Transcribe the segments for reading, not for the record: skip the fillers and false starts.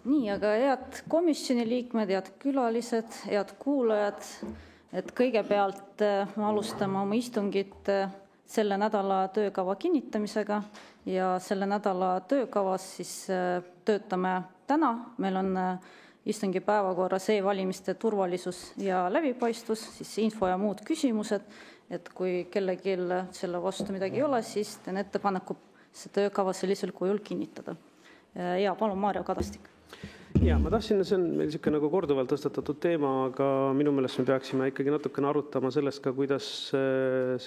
Nii, aga head komisjoni liikmed, head külalised, head kuulajad, et kõigepealt me alustame oma istungit selle nädala töökava kinnitamisega ja selle nädala töökavas siis töötame täna. Meil on istungi päevakorras e-valimiste turvalisus ja läbipaistvus, siis info ja muud küsimused, et kui kellelgi selle vastu midagi ei ole, siis teen ettepaneku see töökava sellisel kujul kinnitada. Ja palun, Maarja Kadastik. Ja, ma tahtsin, see on meil siuke nagu korduvalt tõstatatud teema, aga minu meelest me peaksime ikkagi natukene arutama sellest ka, kuidas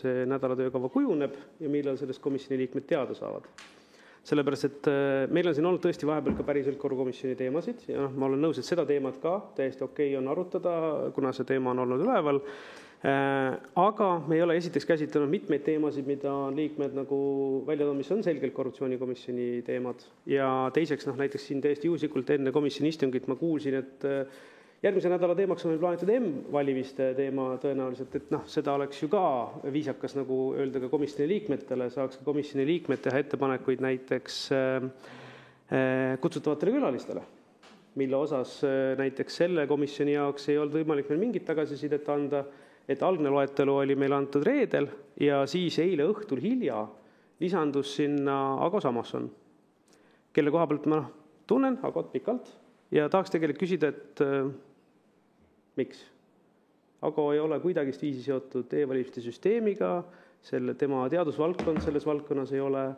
see nädala töökava kujuneb ja millal sellest komisjoni liikmed teada saavad. Sellepärast, et meil on siin olnud tõesti vahepeal ka päriselt korrukomisjoni teemasid ja ma olen nõus, et seda teemat ka täiesti okei on arutada, kuna see teema on olnud üleval. Aga me ei ole esiteks käsitlenud mitmeid teemasid, mida liikmed nagu välja toon, mis on selgelt korruptsioonikomisjoni teemad. Ja teiseks, näiteks siin täiesti juhuslikult enne komisjoni istungit ma kuulsin, et järgmise nädala teemaks on meil plaanitud M-valimiste teema tõenäoliselt, et seda oleks ju ka viisakas nagu öelda ka komisjoni liikmetele, saaks ka komisjoni liikmed teha ettepanekuid näiteks kutsutavatele külalistele, mille osas näiteks selle komisjoni jaoks ei olnud võimalik meil mingit tagasisidet anda, et algne loetelu oli meil antud reedel ja siis eile õhtul hilja lisandus sinna Ago Samasson, kelle koha pealt ma tunnen Agot pikalt ja tahaks tegelikult küsida, et miks? Ago ei ole kuidagist viisi seotud e-valimiste süsteemiga, tema teadusvaldkond selles valdkonnas ei ole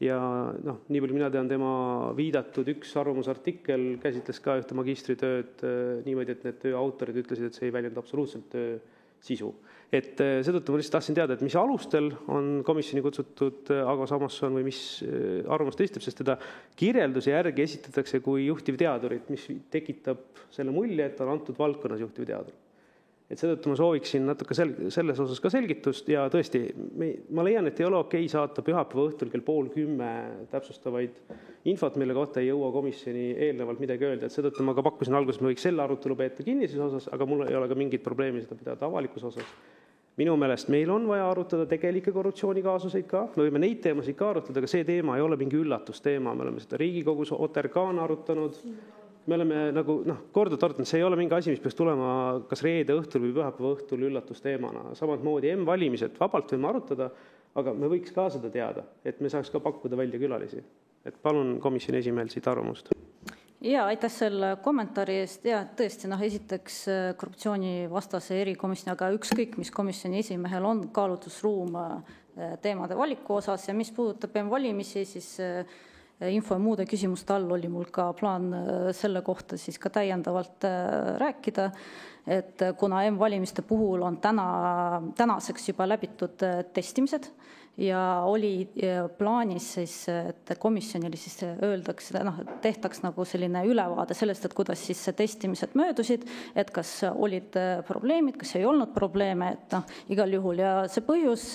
ja nii palju mina tean, tema viidatud üks arvamusartikkel käsitles ka ühte magistritööd niimoodi, et need töö autorid ütlesid, et see ei väljenda absoluutselt töö sisu. Et seetõttu ma lihtsalt tahtsin teada, et mis alustel on komisjoni kutsutud Ago Samasson või mis arvamust esitab, sest teda kirjelduse järgi esitatakse kui juhtivteadurit, mis tekitab selle mulje, et on antud valdkonnas juhtivteadur. Et seetõttu ma sooviksin natuke selles osas ka selgitust ja tõesti, ma leian, et ei ole okei saata pühapäeva õhtul kell 9:30 täpsustavaid infot, mille kohta ei jõua komisjoni eelnevalt midagi öelda. Et seetõttu ma ka pakkusin alguses, me võiks selle arutelu peeta kinnises osas, aga mul ei ole ka mingit probleemi seda pidada avalikus osas. Minu meelest meil on vaja arutada tegelikke korruptsioonikaasuseid ka, me võime neid teemasid ka arutada, aga see teema ei ole mingi üllatusteema, me oleme seda Riigikogus OTRK-na arutanud. Me oleme nagu korduvalt arutanud, see ei ole mingi asi, mis peaks tulema kas reede õhtul või pühapäeva õhtul üllatusteemana. Samamoodi M-valimised vabalt võime arutada, aga me võiks ka seda teada, et me saaks ka pakkuda välja külalisi. Et palun komisjoni esimehel siit arvamust. Ja, aitäh selle kommentaari eest. Ja tõesti, esiteks korruptsioonivastase erikomisjoni, aga ükskõik, mis komisjoni esimehel on kaalutlusruum teemade valiku osas ja mis puudutab M-valimisi, siis info ja muude küsimuste all oli mul ka plaan selle kohta siis ka täiendavalt rääkida, et kuna M-valimiste puhul on tänaseks juba läbitud testimised ja oli plaanis siis, et komisjonile siis öeldakse, tehtaks nagu selline ülevaade sellest, et kuidas siis testimised möödusid, et kas olid probleemid, kas ei olnud probleeme, et igal juhul. Ja see põhjus,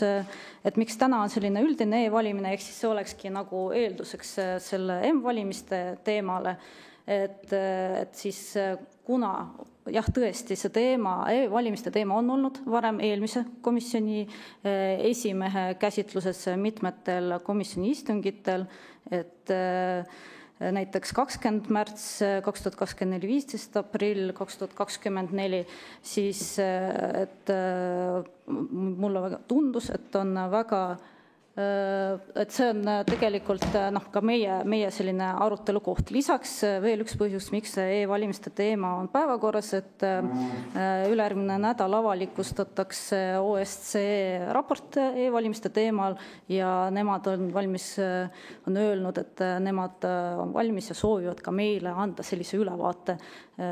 et miks täna on selline üldine e-valimine, ehk siis see olekski nagu eelduseks selle M-valimiste teemale, et siis kuna jah, tõesti see teema, e-valimiste teema on olnud varem eelmise komisjoni esimehe käsitluses mitmetel komisjoni istungitel, et näiteks 20. märts 2024, 15. aprill 2024, siis et mulle väga tundus, et on väga et see on tegelikult ka meie selline arutelu koht. Lisaks veel üks põhjus, miks e-valimiste teema on päevakorras, et ülejärgmine nädal avalikustatakse OSCE raport e-valimiste teemal ja nemad on öelnud, et nemad on valmis ja soovivad ka meile anda sellise ülevaate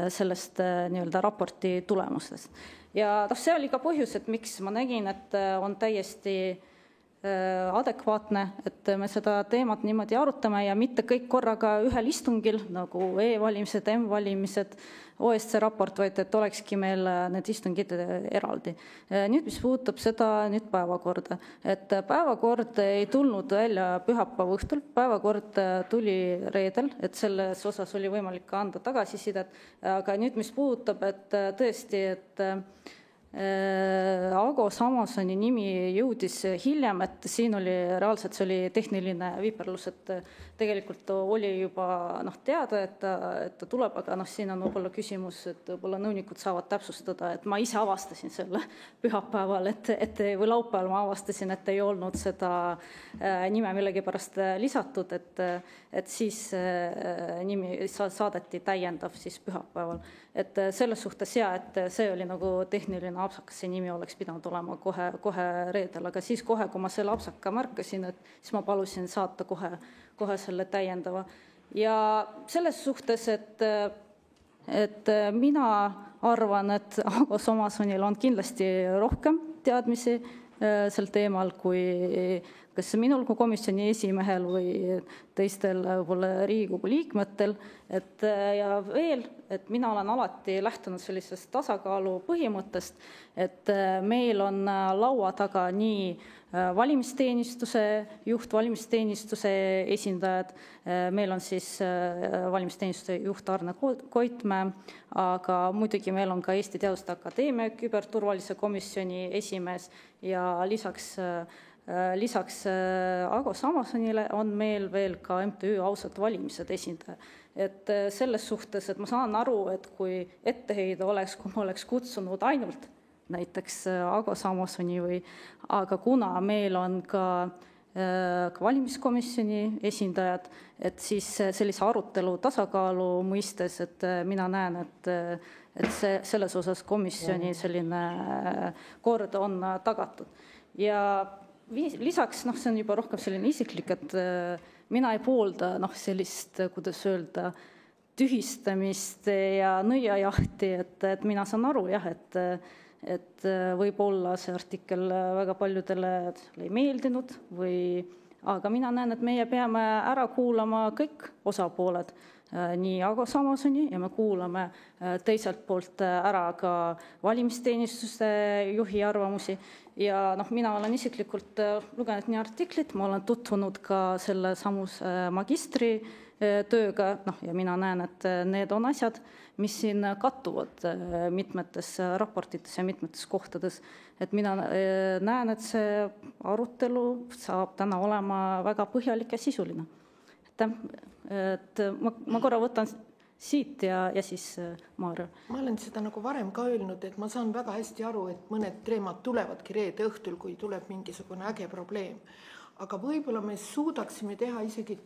sellest nii-öelda raporti tulemustest. Ja see oli ka põhjus, et miks ma nägin, et on täiesti adekvaatne, et me seda teemat niimoodi arutame ja mitte kõik korraga ühel istungil, nagu e-valimised, M-valimised, OSCE raport, vaid et olekski meil need istungid eraldi. Nüüd, mis puudutab seda nüüd päevakorda, et päevakord ei tulnud välja pühapäeva õhtul, päevakord tuli reedel, et selles osas oli võimalik ka anda tagasisidet, aga nüüd, mis puudutab, et tõesti, et Ago Samassoni nimi jõudis hiljem, et siin oli reaalselt, see oli tehniline viiperlus, et tegelikult oli juba teada, et ta tuleb, aga siin on võib-olla küsimus, et võib-olla nõunikud saavad täpsustada, et ma ise avastasin selle pühapäeval, või laupäeval ma avastasin, et ei olnud seda nime millegipärast lisatud, et siis nimi saadeti täiendav siis pühapäeval. Et selles suhtes et see oli nagu tehniline apsakas, see nimi oleks pidanud olema kohe reedel, aga siis kohe, kui ma selle apsaka märkasin, siis ma palusin saata kohe selle täiendava. Ja selles suhtes, et mina arvan, et Ago Samoson on kindlasti rohkem teadmisi sel teemal kui kas minul kui komisjoni esimehel või teistel Riigikogu liikmetel. Ja veel, et mina olen alati lähtunud sellisest tasakaalu põhimõttest, et meil on laua taga nii valimisteenistuse juht, valimisteenistuse esindajad, meil on siis valimisteenistuse juht Arne Koitmäe, aga muidugi meil on ka Eesti Teaduste Akadeemia küberturvalise komisjoni esimees ja lisaks Ago Samosonile on meil veel ka MTÜ Ausad Valimised esindaja. Et selles suhtes, et ma saan aru, et kui etteheide oleks, kui ma oleks kutsunud ainult näiteks Ago Samosoni aga kuna meil on ka valimiskomisjoni esindajad, et siis sellise arutelu tasakaalu mõistes, et mina näen, et selles osas komisjoni selline kord on tagatud. Ja lisaks, see on juba rohkem selline isiklik, et mina ei poolda sellist, kuidas öelda, tühistamist ja nõiajahti, et mina saan aru, et võib-olla see artikkel väga paljudele ei meeldinud, aga mina näen, et meie peame ära kuulama kõik osapooled, nii Ago Samosoni ja me kuulame teiselt poolt ära ka valimisteenistuse juhi arvamusi. Ja mina olen isiklikult lugenud nii artiklit, ma olen tutvunud ka selle samus magistri tööga ja mina näen, et need on asjad, mis siin kattuvad mitmetes raportites ja mitmetes kohtades. Et mina näen, et see arutelu saab täna olema väga põhjalik ja sisuline. Et ma korra võtan siit ja siis Maarja. Ma olen seda nagu varem ka öelnud, et ma saan väga hästi aru, et mõned teemad tulevadki reede õhtul, kui tuleb mingisugune äge probleem. Aga võib-olla me suudaksime teha isegi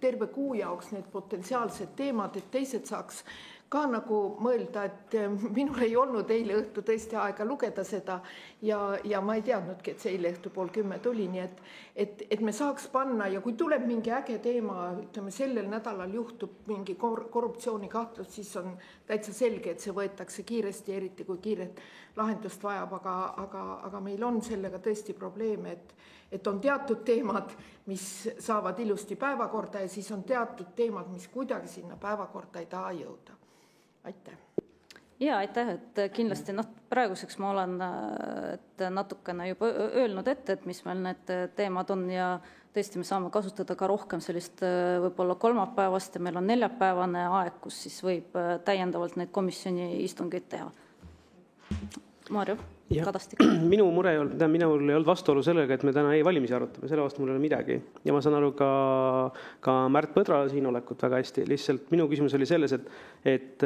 terve kuu jaoks need potentsiaalsed teemad, et teised saaks ka nagu mõelda, et minul ei olnud eile õhtu tõesti aega lugeda seda ja ma ei teadnudki, et see eile õhtu 9:30 tuli, nii et me saaks panna ja kui tuleb mingi äge teema, ütleme sellel nädalal juhtub mingi korruptsioonikahtlus, siis on täitsa selge, et see võetakse kiiresti, eriti kui kiiret lahendust vajab, aga meil on sellega tõesti probleeme, et on teatud teemad, mis saavad ilusti päevakorda ja siis on teatud teemad, mis kuidagi sinna päevakorda ei taha jõuda. Aitäh. Ja aitäh, et kindlasti praeguseks ma olen natukene juba öelnud ette, et mis meil need teemad on ja tõesti me saame kasutada ka rohkem sellist võib-olla kolmapäevast ja meil on neljapäevane aeg, kus siis võib täiendavalt neid komisjoni istungeid teha. Maarja Kadastik. Minul ei olnud vastuolu sellega, et me täna e-valimisi arutame, selle vastu mul ei ole midagi. Ja ma saan aru ka Märt Põdra siin olekut väga hästi. Lihtsalt minu küsimus oli selles, et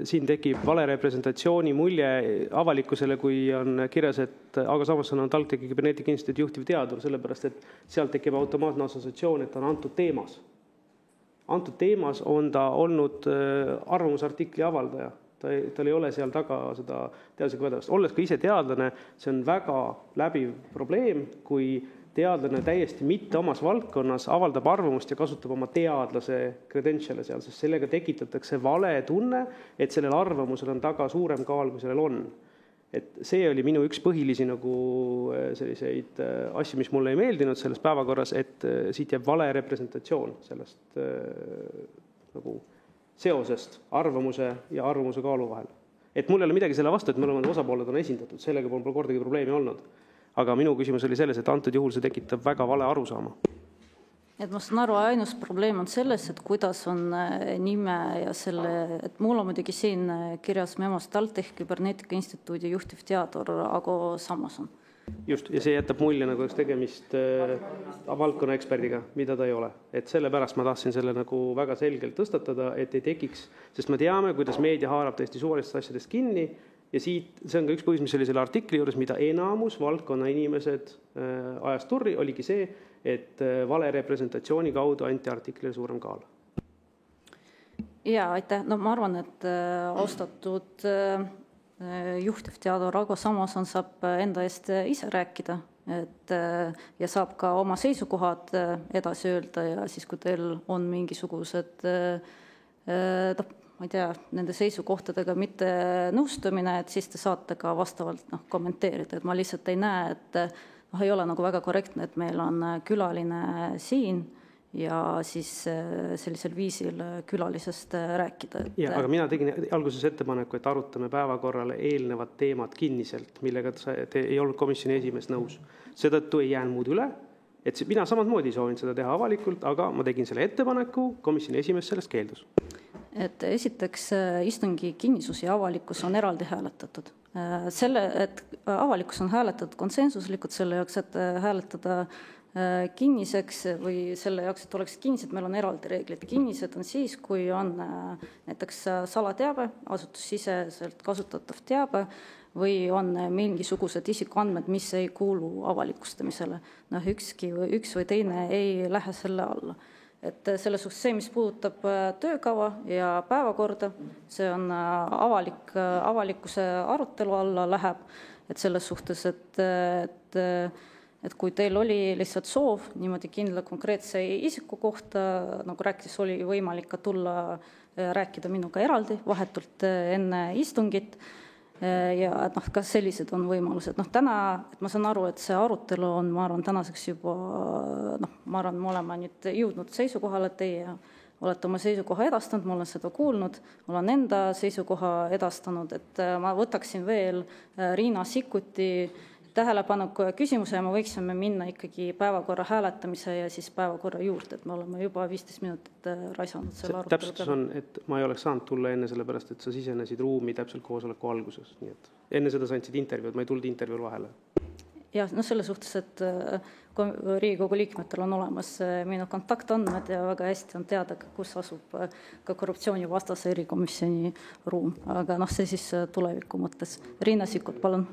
siin tekib vale representatsiooni mulje avalikkusele, kui on kirjas, et Ago Samoson on TalTechi Küberneetika Instituudi juhtiv teadur, sellepärast, et sealt tekib automaatne assotsiatsioon, et on antud teemas. Antud teemas on ta olnud arvamusartikli avaldaja. Tal ei ole seal taga seda teadusega vedavast. Olles ka ise teadlane, see on väga läbiv probleem, kui teadlane täiesti mitte omas valdkonnas avaldab arvamust ja kasutab oma teadlase credential'e seal, sest sellega tekitatakse vale tunne, et sellel arvamusel on taga suurem kaal, kui sellel on. Et see oli minu üks põhilisi selliseid asju, mis mulle ei meeldinud selles päevakorras, et siit jääb vale representatsioon sellest seosest arvamuse ja arvamuse kaalu vahel. Et mul ei ole midagi selle vastu, et me oleme osapooled on esindatud, sellega pole kordagi probleemi olnud. Aga minu küsimus oli selles, et antud juhul see tekitab väga vale arusaama. Et ma saan aru, ainus probleem on selles, et kuidas on nime ja et mul on muidugi siin kirjas memos TalTechi Küberneetika Instituudi juhtiv teadur Ago Samoson. Just, ja see jätab mulje nagu oleks tegemist valdkonna eksperdiga, mida ta ei ole. Et sellepärast ma tahtsin selle nagu väga selgelt tõstatada, et ei tekiks, sest me teame, kuidas meedia haarab tõesti suvalistest asjadest kinni ja siit, see on ka üks põhjus, mis oli selle artikli juures, mida enamus valdkonna inimesed ajas turri, oligi see, et vale representatsiooni kaudu anti artiklile suurem kaal. Ja, aitäh. No ma arvan, et austatud juhtivteadur Ago Samoson saab enda eest ise rääkida ja saab ka oma seisukohad edasi öelda ja siis, kui teil on mingisugused ma ei tea, nende seisukohtadega mitte nõustumine, et siis te saate ka vastavalt kommenteerida, et ma lihtsalt ei näe, et ei ole nagu väga korrektne, et meil on külaline siin ja siis sellisel viisil külalisest rääkida. Aga mina tegin alguses ettepaneku, et arutame päevakorrale eelnevad teemad kinniselt, millega te ei olnud komisjoni esimees nõus. Seetõttu ei jäänud muud üle, et mina samamoodi soovin seda teha avalikult, aga ma tegin selle ettepaneku, komisjoni esimees sellest keeldus. Et esiteks istungi kinnisus ja avalikkus on eraldi hääletatud. Et avalikkus on hääletatud konsensuslikult selle jaoks, et hääletada kinniseks või selle jaoks, et oleks kinnised, meil on eraldi reeglid. Kinnised on siis, kui on näiteks salateabe, asutussiseselt kasutatav teabe või on mingisugused isikuandmed, mis ei kuulu avalikustamisele. Üks või teine ei lähe selle alla. Et selles suhtes see, mis puudutab töökava ja päevakorda, see on avalikkuse arutelu alla läheb, et selles suhtes, et kui teil oli lihtsalt soov niimoodi kindla konkreetse isiku kohta, nagu rääkis, oli võimalik ka tulla rääkida minuga eraldi, vahetult enne istungit, ja kas sellised on võimalused. Täna, et ma saan aru, et see arutelu on, ma arvan, tänaseks juba, ma arvan, me oleme nüüd jõudnud seisukohale, et teie olete oma seisukoha edastanud, ma olen seda kuulnud, ma olen enda seisukoha edastanud, et ma võtaksin veel Riina Sikkuti tähelepaneku küsimuse ja me võiksime minna ikkagi päevakorra hääletamise ja siis päevakorra juurde, et me oleme juba 15 minutit raisanud selle arutelu. Täpselt on, et ma ei oleks saanud tulla enne sellepärast, et sa sisenesid ruumi täpselt koosoleku alguses. Nii et enne seda sa andsid intervjuud, ma ei tulnud intervjuul vahele. Ja selle suhtes, et Riigikogu liikmetel on olemas minu kontaktandmed ja väga hästi on teada, kus asub ka korruptsioonivastase erikomisjoni ruum. Aga see siis tuleviku mõttes. Riina Sikkut, palun.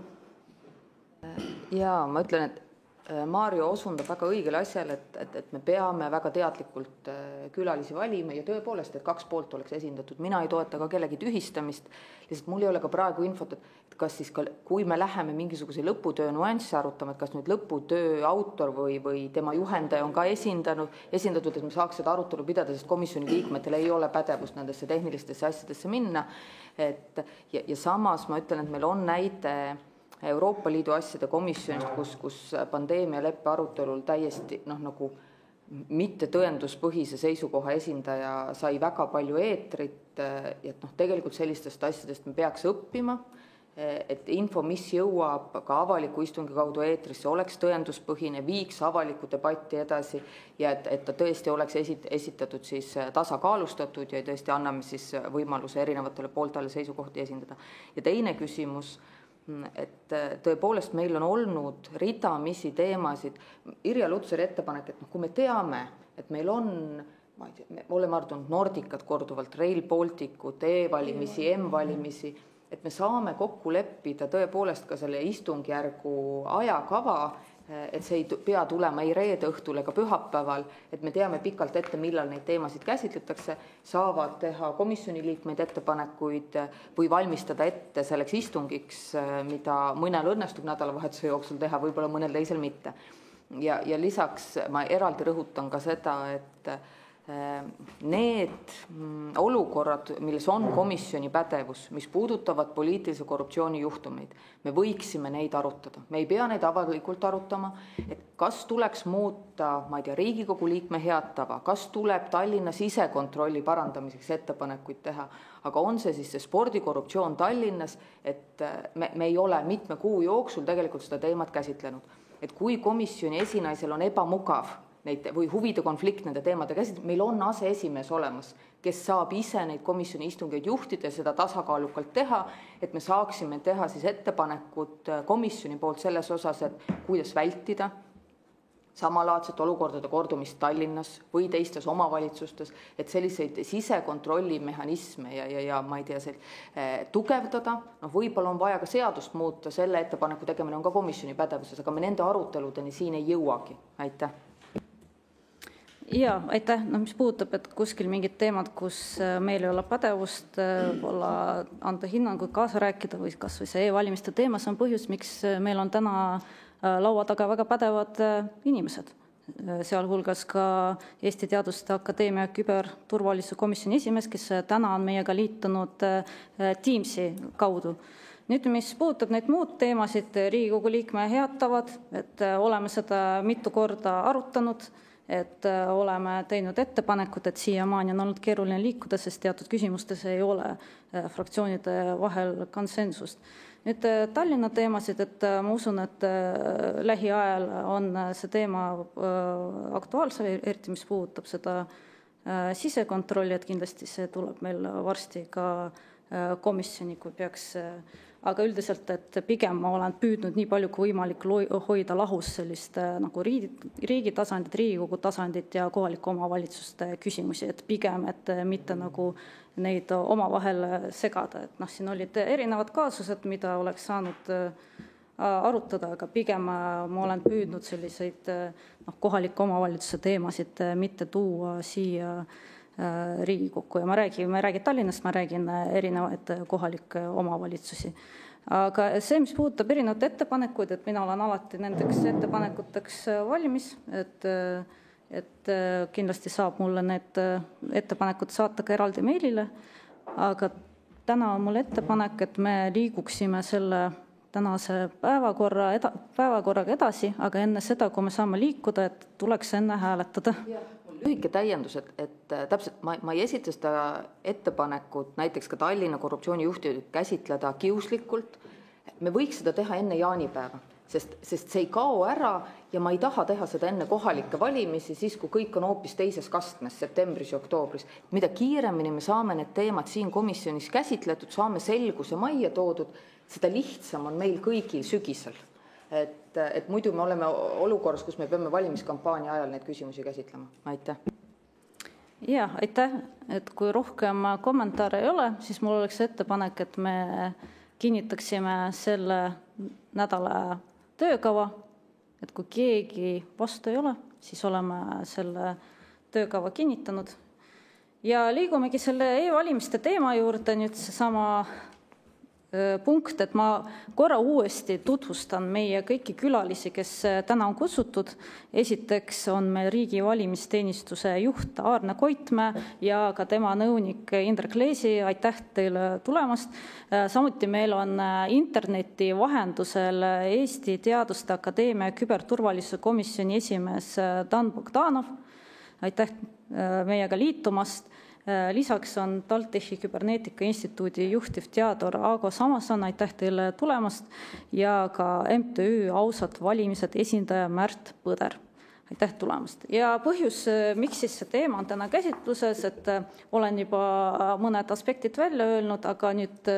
Ja ma ütlen, et Maarjo osundab väga õigele asjale, et me peame väga teadlikult külalisi valima ja tõepoolest, et 2 poolt oleks esindatud. Mina ei toeta ka kellegi tühistamist, lihtsalt mul ei ole ka praegu infot, et kas siis, kui me läheme mingisuguse lõputöö nuansse arutama, et kas nüüd lõputöö autor või tema juhendaja on ka esindatud, et me saaks seda arutelu pidada, sest komisjoni liikmetel ei ole pädevust nendesse tehnilistesse asjadesse minna. Ja samas ma ütlen, et meil on näide Euroopa Liidu asjade komisjonist, kus pandeemialeppe arutelul täiesti nagu mitte tõenduspõhise seisukoha esindaja sai väga palju eetrit, ja tegelikult sellistest asjadest me peaks õppima, et info, mis jõuab ka avaliku istungi kaudu eetrisse, oleks tõenduspõhine, viiks avaliku debatti edasi ja et ta tõesti oleks esitatud siis tasakaalustatud ja tõesti anname siis võimaluse erinevatele pooltele seisukohti esindada. Ja teine küsimus, et tõepoolest meil on olnud ridamisi teemasid. Irja Lutsari ettepanek, et kui me teame, et meil on, me oleme arutanud Nordicat korduvalt, Rail Balticut, e-valimisi, M-valimisi, et me saame kokku leppida tõepoolest ka selle istungjärgu ajakava, et see ei pea tulema ei reede õhtul ega pühapäeval, et me teame pikalt ette, millal neid teemasid käsitletakse, saavad teha komisjoni liikmeid ettepanekuid või valmistada ette selleks istungiks, mida mõnel õnnestub nädalavahetuse jooksul teha, võib-olla mõnel teisel mitte. Ja lisaks ma eraldi rõhutan ka seda, et need olukorrad, milles on komisjoni pädevus, mis puudutavad poliitilise korruptsiooni juhtumeid, me võiksime neid arutada. Me ei pea neid avalikult arutama, et kas tuleks muuta, ma ei tea, Riigikogu liikme head tava, kas tuleb Tallinna sisekontrolli parandamiseks ettepanekuid teha, aga on see siis see spordikorruptsioon Tallinnas, et me ei ole mitme kuu jooksul tegelikult seda teemat käsitlenud. Et kui komisjoni esinaisel on ebamugav või huvide konflikt nende teemade käsitleda, meil on aseesimees olemas, kes saab ise neid komisjoni istungeid juhtida ja seda tasakaalukalt teha, et me saaksime teha siis ettepanekud komisjoni poolt selles osas, et kuidas vältida samalaadset olukordade kordumist Tallinnas või teistes omavalitsustes, et selliseid sisekontrolli mehhanisme ja ma ei tea, tugevdada, võib-olla on vaja ka seadust muuta, selle ettepaneku tegemine on ka komisjoni pädevuses, aga me nende aruteludeni siin ei jõuagi. Aitäh. Ja aitäh, mis puudutab, et kuskil mingid teemad, kus meil ei ole pädevust olla anda hinnanguid, kaasa rääkida või kas või see e-valimiste teema, see on põhjus, miks meil on täna laua taga väga pädevad inimesed, sealhulgas ka Eesti Teaduste Akadeemia küberturvalisuse komisjoni esimees, kes täna on meiega liitunud Teamsi kaudu. Nüüd, mis puudutab neid muud teemasid, Riigikogu liikme heatavad, et oleme seda mitu korda arutanud, et oleme teinud ettepanekud, et siiamaani on olnud keeruline liikuda, sest teatud küsimustes ei ole fraktsioonide vahel konsensust. Nüüd Tallinna teemasid, et ma usun, et lähiajal on see teema aktuaalsel, eriti mis puudutab seda sisekontrolli, et kindlasti see tuleb meil varsti ka komisjoni, kui peaks, aga üldiselt, et pigem ma olen püüdnud nii palju kui võimalik hoida lahus sellist nagu riigi tasandit, Riigikogu tasandit ja kohaliku omavalitsuste küsimusi, et pigem, et mitte nagu neid omavahel segada, et siin olid erinevad kaasused, mida oleks saanud arutada, aga pigem ma olen püüdnud selliseid kohaliku omavalitsuse teemasid mitte tuua siia Riigikokku ja ma räägin Tallinnast, ma räägin erinevaid kohalikke omavalitsusi. Aga see, mis puudutab erinevaid ettepanekuid, et mina olen alati nendeks ettepanekuteks valmis, et kindlasti saab mulle need ettepanekud saata ka eraldi meilile, aga täna on mul ettepanek, et me liiguksime selle tänase päevakorraga edasi, aga enne seda, kui me saame liikuda, et tuleks enne hääletada. Lühike täiendus, et täpselt ma ei esita seda ettepanekut näiteks ka Tallinna korruptsioonijuhti käsitleda kiuslikult. Me võiks seda teha enne jaanipäeva, sest see ei kao ära ja ma ei taha teha seda enne kohalikke valimisi, siis kui kõik on hoopis teises kastmes septembris ja oktoobris. Mida kiiremini me saame need teemad siin komisjonis käsitletud, saame selguse majja toodud, seda lihtsam on meil kõigil sügisel. Et muidu me oleme olukorras, kus me peame valimiskampaania ajal neid küsimusi käsitlema. Aitäh. Ja, aitäh. Et kui rohkem kommentaare ei ole, siis mul oleks ettepanek, et me kinnitaksime selle nädala töökava, et kui keegi vastu ei ole, siis oleme selle töökava kinnitanud. Ja liigumegi selle e-valimiste teema juurde nüüd seesama punkt, et ma korra uuesti tutvustan meie kõiki külalisi, kes täna on kutsutud. Esiteks on meil riigi valimisteenistuse juht Aarne Koitmäe ja ka tema nõunik Indrek Leesi. Aitäh teile tulemast. Samuti meil on interneti vahendusel Eesti Teaduste Akadeemia küberturvalisuse komisjoni esimees Dan Bogdanov. Aitäh meiega liitumast. Lisaks on TalTechi Küberneetika Instituudi juhtiv teador Aago Samason, aitäh teile tulemast, ja ka MTÜ Ausad valimised esindaja Märt Põder. Aitäh tulemast. Ja põhjus, miks siis see teema on täna käsitluses, et olen juba mõned aspektid välja öelnud, aga nüüd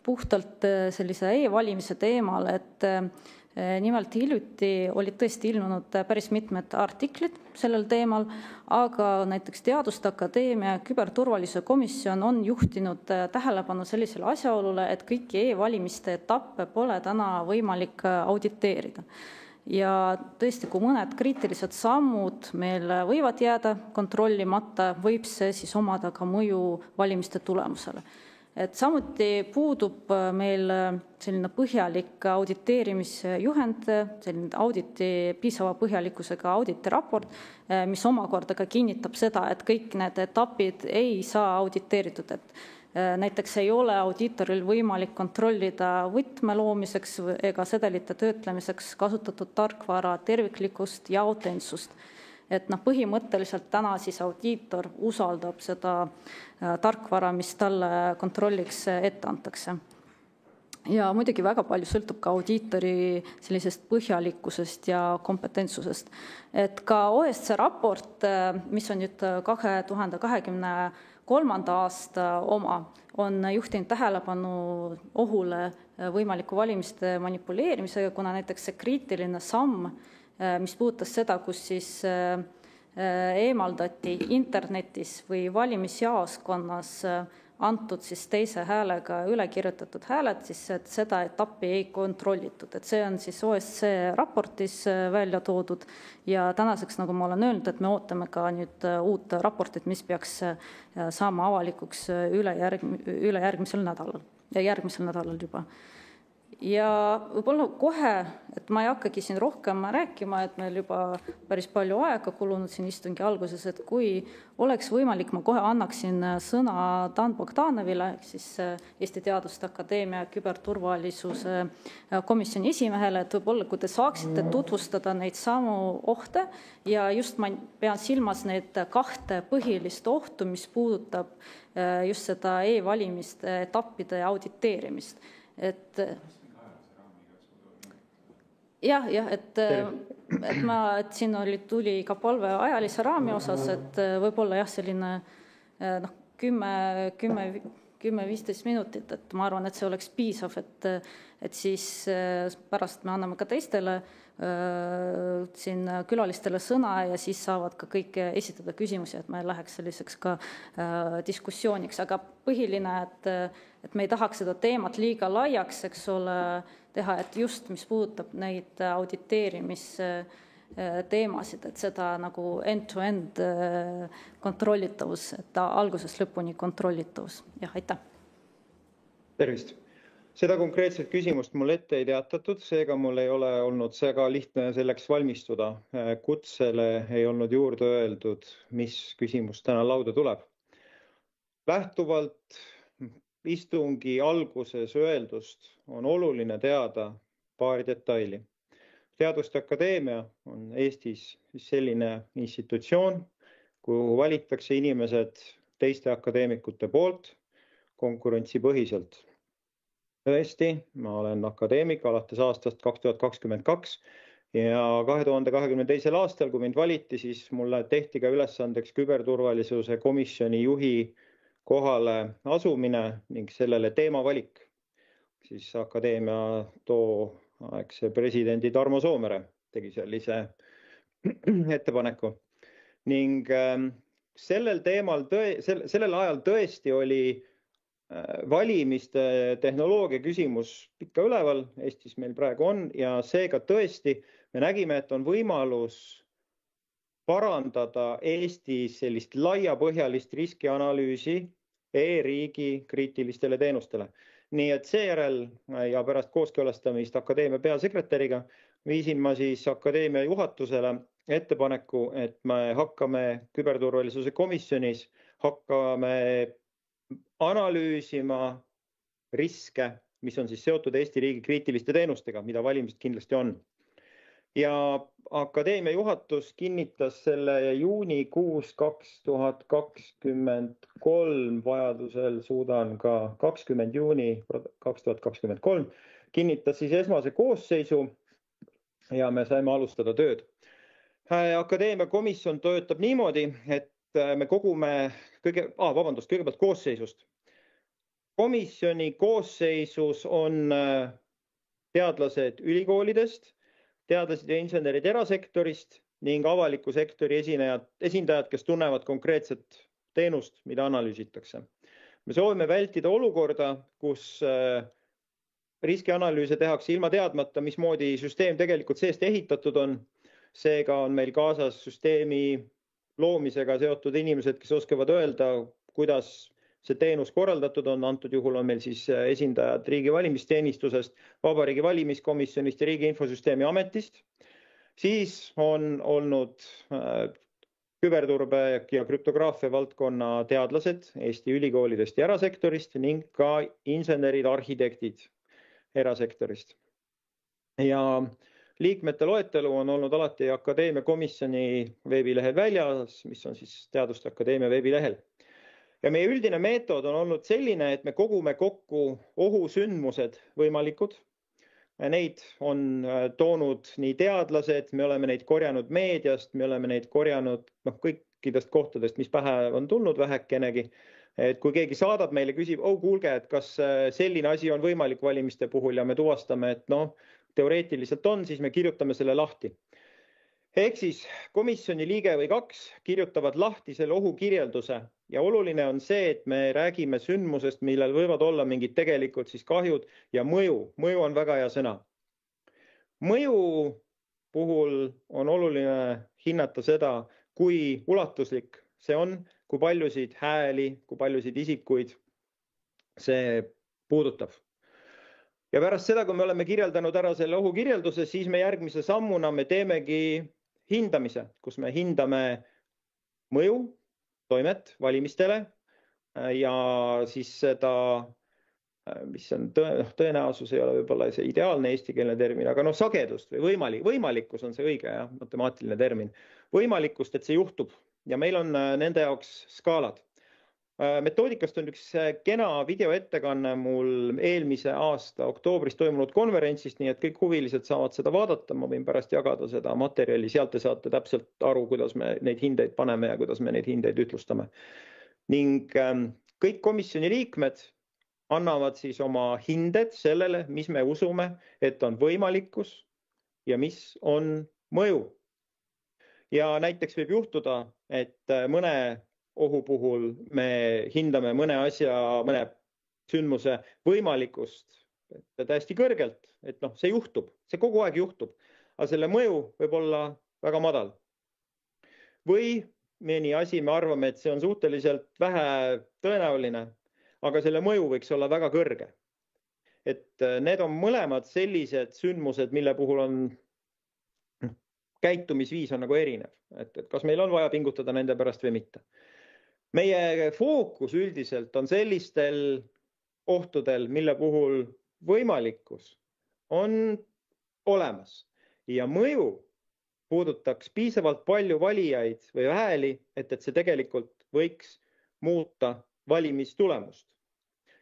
puhtalt sellise e-valimise teemal, et nimelt hiljuti olid tõesti ilmunud päris mitmed artiklid sellel teemal, aga näiteks Teaduste Akadeemia küberturvalisuse komisjon on juhtinud tähelepanu sellisele asjaolule, et kõiki e-valimiste etappe pole täna võimalik auditeerida. Ja tõesti, kui mõned kriitilised sammud meil võivad jääda kontrollimata, võib see siis omada ka mõju valimiste tulemusele. Et samuti puudub meil selline põhjalik auditeerimisjuhend, selline auditi piisava põhjalikkusega auditiraport, mis omakorda ka kinnitab seda, et kõik need etapid ei saa auditeeritud. Et näiteks ei ole audiitoril võimalik kontrollida võtme loomiseks ega sedelite töötlemiseks kasutatud tarkvara terviklikkust ja autentsust. Et põhimõtteliselt täna siis audiitor usaldab seda tarkvara, mis talle kontrolliks ette antakse. Ja muidugi väga palju sõltub ka audiitori sellisest põhjalikkusest ja kompetentsusest. Et ka OSCE raport, mis on nüüd 2023. aasta oma, on juhtinud tähelepanu ohule võimaliku valimiste manipuleerimisega, kuna näiteks see kriitiline samm, mis puudutas seda, kus siis eemaldati internetis või valimisjaoskonnas antud siis teise häälega üle kirjutatud hääled, siis et seda etappi ei kontrollitud. Et see on siis OSCE raportis välja toodud ja tänaseks, nagu ma olen öelnud, et me ootame ka nüüd uut raportit, mis peaks saama avalikuks üle järgmisel nädalal ja järgmisel nädalal juba. Ja võib-olla kohe, et ma ei hakkagi siin rohkem rääkima, et meil juba päris palju aega kulunud siin istungi alguses, et kui oleks võimalik, ma kohe annaksin sõna Dan Bogdanovile, siis Eesti Teaduste Akadeemia küberturvalisuse komisjoni esimehele, et võib-olla kui te saaksite tutvustada neid samu ohte ja just ma pean silmas neid kahte põhilist ohtu, mis puudutab just seda e-valimiste etappide auditeerimist. Et et siin tuli ka palve ajalise raami osas, et võib-olla selline 10-15 minutit, et ma arvan, et see oleks piisav, et siis pärast me anname ka teistele siin külalistele sõna ja siis saavad ka kõik esitada küsimusi, et me läheks selliseks ka diskussiooniks, aga põhiline, et me ei tahaks seda teemat liiga laiaks, eks ole, teha, et just mis puudutab neid auditeerimisteemasid, et seda nagu end-to-end kontrollitavus, et algusest lõpuni kontrollitavus. Jah, aitäh. Tervist. Seda konkreetset küsimust mul ette ei teatatud, seega mul ei ole olnud väga lihtne selleks valmistuda. Kutsele ei olnud juurde öeldud, mis küsimus täna lauda tuleb. Lähtuvalt istungi alguses öeldust on oluline teada paari detaili. Teaduste Akadeemia on Eestis selline institutsioon, kuhu valitakse inimesed teiste akadeemikute poolt konkurentsipõhiselt. Tõesti, ma olen akadeemik alates aastast 2022 ja 2022. aastal, kui mind valiti, siis mulle tehti ka ülesandeks küberturvalisuse komisjoni juhi kohale asumine ning sellele teemavalik. Siis akadeemia tooaegse presidendi Tarmo Soomere tegi sellise ettepaneku. Ning sellel ajal tõesti oli valimiste tehnoloogia küsimus pikka üleval, Eestis meil praegu on, ja seega tõesti me nägime, et on võimalus parandada Eestis sellist laiapõhjalist riskianalüüsi e-riigi kriitilistele teenustele. Nii et seejärel ja pärast kooskõlastamist akadeemia peasekretäriga viisin ma siis akadeemia juhatusele ettepaneku, et me hakkame küberturvalisuse komisjonis analüüsima riske, mis on siis seotud Eesti riigi kriitiliste teenustega, mida valimised kindlasti on. Ja akadeemia juhatus kinnitas selle juunikuus 2023, vajadusel suudan ka 20 juuni 2023, kinnitas siis esmase koosseisu ja me saime alustada tööd. Akadeemia komisjon töötab niimoodi, et me kogume kõigepealt koosseisust. Komisjoni koosseisus on teadlased ülikoolidest, teadlased ja insenerid erasektorist ning avaliku sektori esindajad, kes tunnevad konkreetset teenust, mida analüüsitakse. Me soovime vältida olukorda, kus riskianalüüse tehakse ilma teadmata, mismoodi süsteem tegelikult seest ehitatud on. Seega on meil kaasas süsteemi loomisega seotud inimesed, kes oskavad öelda, kuidas see teenus korraldatud on. Antud juhul on meil siis esindajad riigi valimisteenistusest, Vabariigi Valimiskomisjonist ja Riigi Infosüsteemi Ametist. Siis on olnud küberturbe ja krüptograafia valdkonna teadlased Eesti ülikoolidest ja erasektorist ning ka insenerid, arhitektid erasektorist. Ja liikmete loetelu on olnud alati akadeemia komisjoni veebilehel väljas, mis on siis Teaduste Akadeemia veebilehel. Ja meie üldine meetod on olnud selline, et me kogume kokku ohusündmused võimalikud. Neid on toonud nii teadlased, me oleme neid korjanud meediast, me oleme neid korjanud kõikidest kohtadest, mis pähe on tulnud vähekenegi. Et kui keegi saadab meile, küsib, kuulge, et kas selline asi on võimalik valimiste puhul ja me tuvastame, et teoreetiliselt on, siis me kirjutame selle lahti. Ehk siis komisjoni liige või 2 kirjutavad lahti selle ohukirjelduse ja oluline on see, et me räägime sündmusest, millel võivad olla mingid tegelikult siis kahjud ja mõju. Mõju on väga hea sõna. Mõju puhul on oluline hinnata seda, kui ulatuslik see on, kui paljusid hääli, kui paljusid isikuid see puudutab. Ja pärast seda, kui me oleme kirjeldanud ära selle ohukirjelduse, siis me järgmise sammuna me teemegi hindamise, kus me hindame mõju, toimet valimistele ja siis seda, mis on tõenäosus, ei ole võib-olla see ideaalne eestikeelne termin, aga sagedust või võimalikkus on see õige, matemaatiline termin. Võimalikkust, et see juhtub ja meil on nende jaoks skaalad. Metoodikast on üks kena videoettekanne mul eelmise aasta oktoobris toimunud konverentsist, nii et kõik huvilised saavad seda vaadata, ma võin pärast jagada seda materjali, sealt te saate täpselt aru, kuidas me neid hindeid paneme ja kuidas me neid hindeid ütlustame. Ning kõik komisjoni liikmed annavad siis oma hinded sellele, mis me usume, et on võimalikkus ja mis on mõju. Ja näiteks võib juhtuda, et mõne ohu puhul me hindame mõne sündmuse võimalikkust täiesti kõrgelt, et see juhtub, see kogu aeg juhtub, aga selle mõju võib olla väga madal. Või mõni asi me arvame, et see on suhteliselt vähe tõenäoline, aga selle mõju võiks olla väga kõrge. Et need on mõlemad sellised sündmused, mille puhul on käitumisviis on nagu erinev, et kas meil on vaja pingutada nende pärast või mitte. Meie fookus üldiselt on sellistel ohtudel, mille puhul võimalikkus on olemas ja mõju puudutaks piisavalt palju valijaid või hääli, et see tegelikult võiks muuta valimistulemust.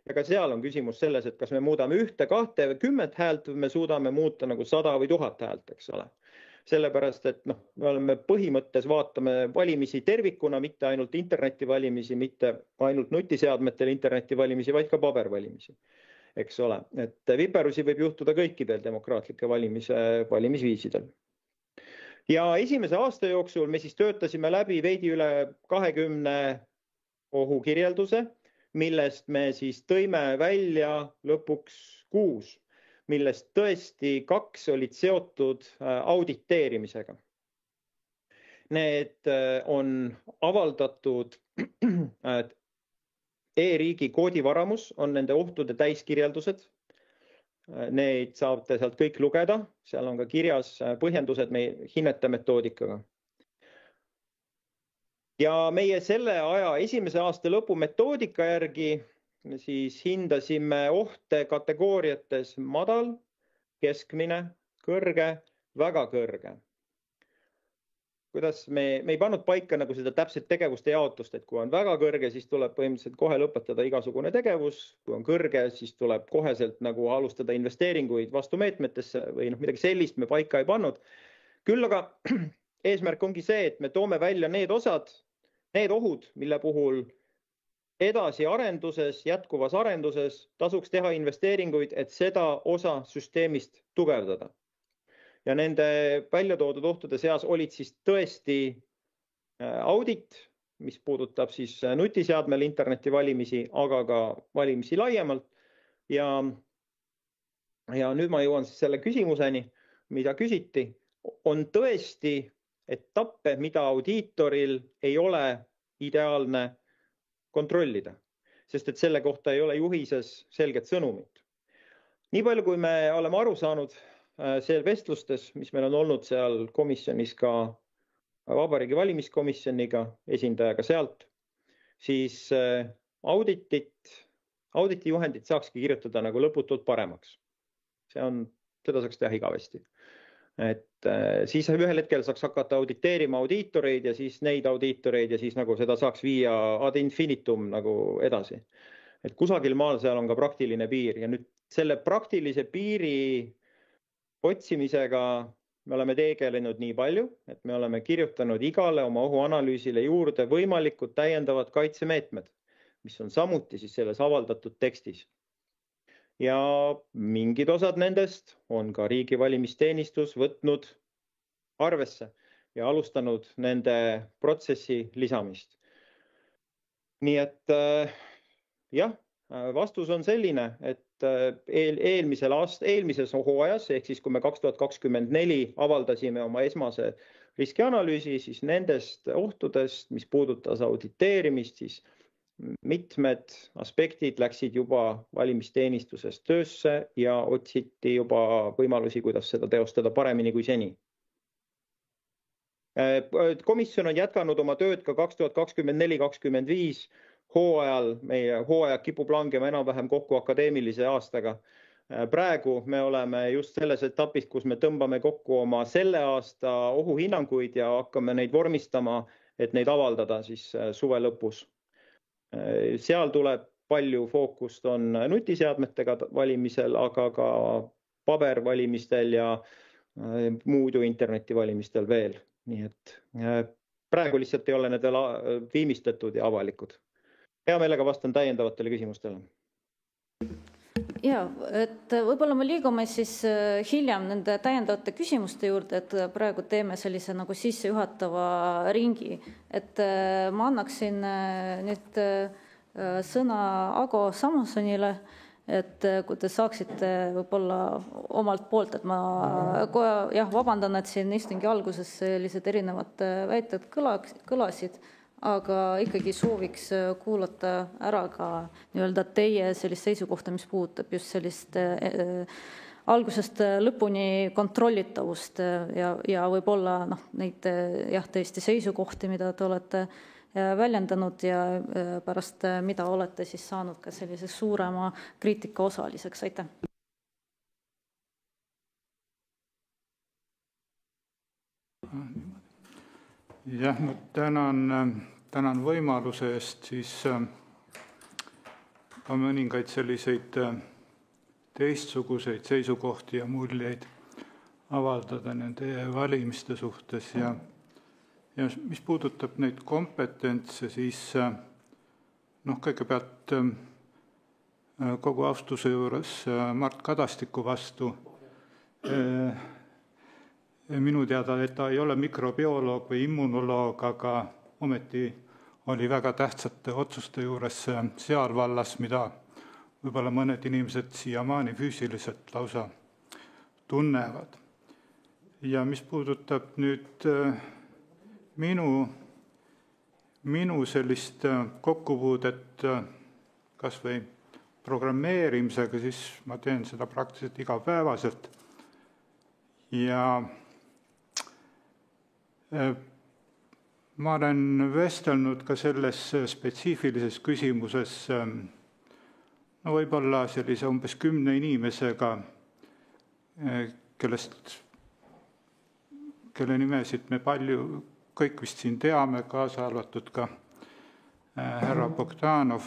Ja ka seal on küsimus selles, et kas me muudame 1, 2 või 10 häält või me suudame muuta nagu 100 või 1000 häält, eks ole. Sellepärast, et me oleme põhimõttes vaatame valimisi tervikuna, mitte ainult internetivalimisi, mitte ainult nutiseadmetel internetivalimisi, vaid ka pabervalimisi. Eks ole, et viperusi võib juhtuda kõikidel demokraatlike valimisviisidel. Ja esimese aasta jooksul me siis töötasime läbi veidi üle 20 ohukirjelduse, millest me siis tõime välja lõpuks 6. Millest tõesti 2 olid seotud auditeerimisega. Need on avaldatud e-riigi koodivaramus, on nende ohtude täiskirjeldused. Neid saate sealt kõik lugeda, seal on ka kirjas põhjendused meie hinnete metoodikaga. Ja meie selle aja esimese aasta lõpu metoodika järgi siis hindasime ohte kategooriates madal, keskmine, kõrge, väga kõrge. Kuidas me ei pannud paika nagu seda täpset tegevuste jaotust, et kui on väga kõrge, siis tuleb põhimõtteliselt kohe lõpetada igasugune tegevus. Kui on kõrge, siis tuleb koheselt nagu alustada investeeringuid vastumeetmetesse või midagi sellist me paika ei pannud. Küll aga eesmärk ongi see, et me toome välja need osad, need ohud, mille puhul edasi arenduses, jätkuvas arenduses tasuks teha investeeringuid, et seda osa süsteemist tugevdada. Ja nende välja toodud ohtude seas olid siis tõesti audit, mis puudutab siis nutiseadmel internetivalimisi, aga ka valimisi laiemalt. Ja nüüd ma jõuan siis selle küsimuseni, mida küsiti. On tõesti etappe, mida audiitoril ei ole ideaalne kontrollida, sest et selle kohta ei ole juhises selget sõnumit. Nii palju, kui me oleme aru saanud seal vestlustes, mis meil on olnud seal komisjonis ka Vabariigi Valimiskomisjoniga, esindajaga sealt, siis auditi juhendit saakski kirjutada nagu lõputult paremaks. Seda saaks teha igavesti. Et siis ühel hetkel saaks hakata auditeerima audiitoreid ja siis neid audiitoreid ja siis nagu seda saaks viia ad infinitum nagu edasi. Et kusagil maal seal on ka praktiline piir ja nüüd selle praktilise piiri otsimisega me oleme tegelenud nii palju, et me oleme kirjutanud igale oma ohuanalüüsile juurde võimalikud täiendavad kaitsemeetmed, mis on samuti siis selles avaldatud tekstis. Ja mingid osad nendest on ka riigi valimisteenistus võtnud arvesse ja alustanud nende protsessi lisamist. Nii et jah, vastus on selline, et eelmises hooajas, ehk siis kui me 2024 avaldasime oma esmase riskianalüüsi, siis nendest ohtudest, mis puudutas auditeerimist, siis mitmed aspektid läksid juba valimisteenistuses töösse ja otsiti juba võimalusi, kuidas seda teostada paremini kui seni. Komisjon on jätkanud oma tööd ka 2024-2025 hooajal. Meie hooaja kipub langema enam-vähem kokku akadeemilise aastaga. Praegu me oleme just selles etapis, kus me tõmbame kokku oma selle aasta ohuhinnanguid ja hakkame neid vormistama, et neid avaldada siis suve lõpus. Seal tuleb palju fookust on nutiseadmetega valimisel, aga ka pabervalimistel ja muudu internetivalimistel veel. Nii et praegu lihtsalt ei ole need veel viimistletud ja avalikud. Hea meelega vastan täiendavatele küsimustele. Ja, et võib-olla me liigume siis hiljem nende täiendavate küsimuste juurde, et praegu teeme sellise nagu sissejuhatava ringi. Et ma annaksin nüüd sõna Ago Samsonile, et kui te saaksite võib-olla omalt poolt, et ma kohe vabandan, et siin istungi alguses sellised erinevad väited kõlasid, aga ikkagi sooviks kuulata ära ka nii-öelda teie sellist seisukohta, mis puudutab just sellist algusest lõpuni kontrollitavust ja võib-olla neid tõesti seisukohti, mida te olete väljendanud ja pärast mida olete siis saanud ka sellise suurema kriitika osaliseks. Aitäh! Jah, ma tänan võimaluse eest siis ka mõningaid selliseid teistsuguseid seisukohti ja muljeid avaldada nende valimiste suhtes ja mis puudutab neid kompetentse, siis kõigepealt kogu austuse juures Mart Kadastiku vastu minu teada, et ta ei ole mikrobioloog või immunoloog, aga ometi oli väga tähtsate otsuste juures seal vallas, mida võib-olla mõned inimesed siiamaani füüsiliselt lausa tunnevad. Ja mis puudutab nüüd minu sellist kokkupuudet kas või programmeerimisega, siis ma teen seda praktiliselt igapäevaselt. Ja ma olen vestelnud ka selles spetsiifilises küsimuses võib-olla sellise umbes 10 inimesega, kelle nimesid me palju kõik vist siin teame, kaasa arvatud ka härra Bogdanov.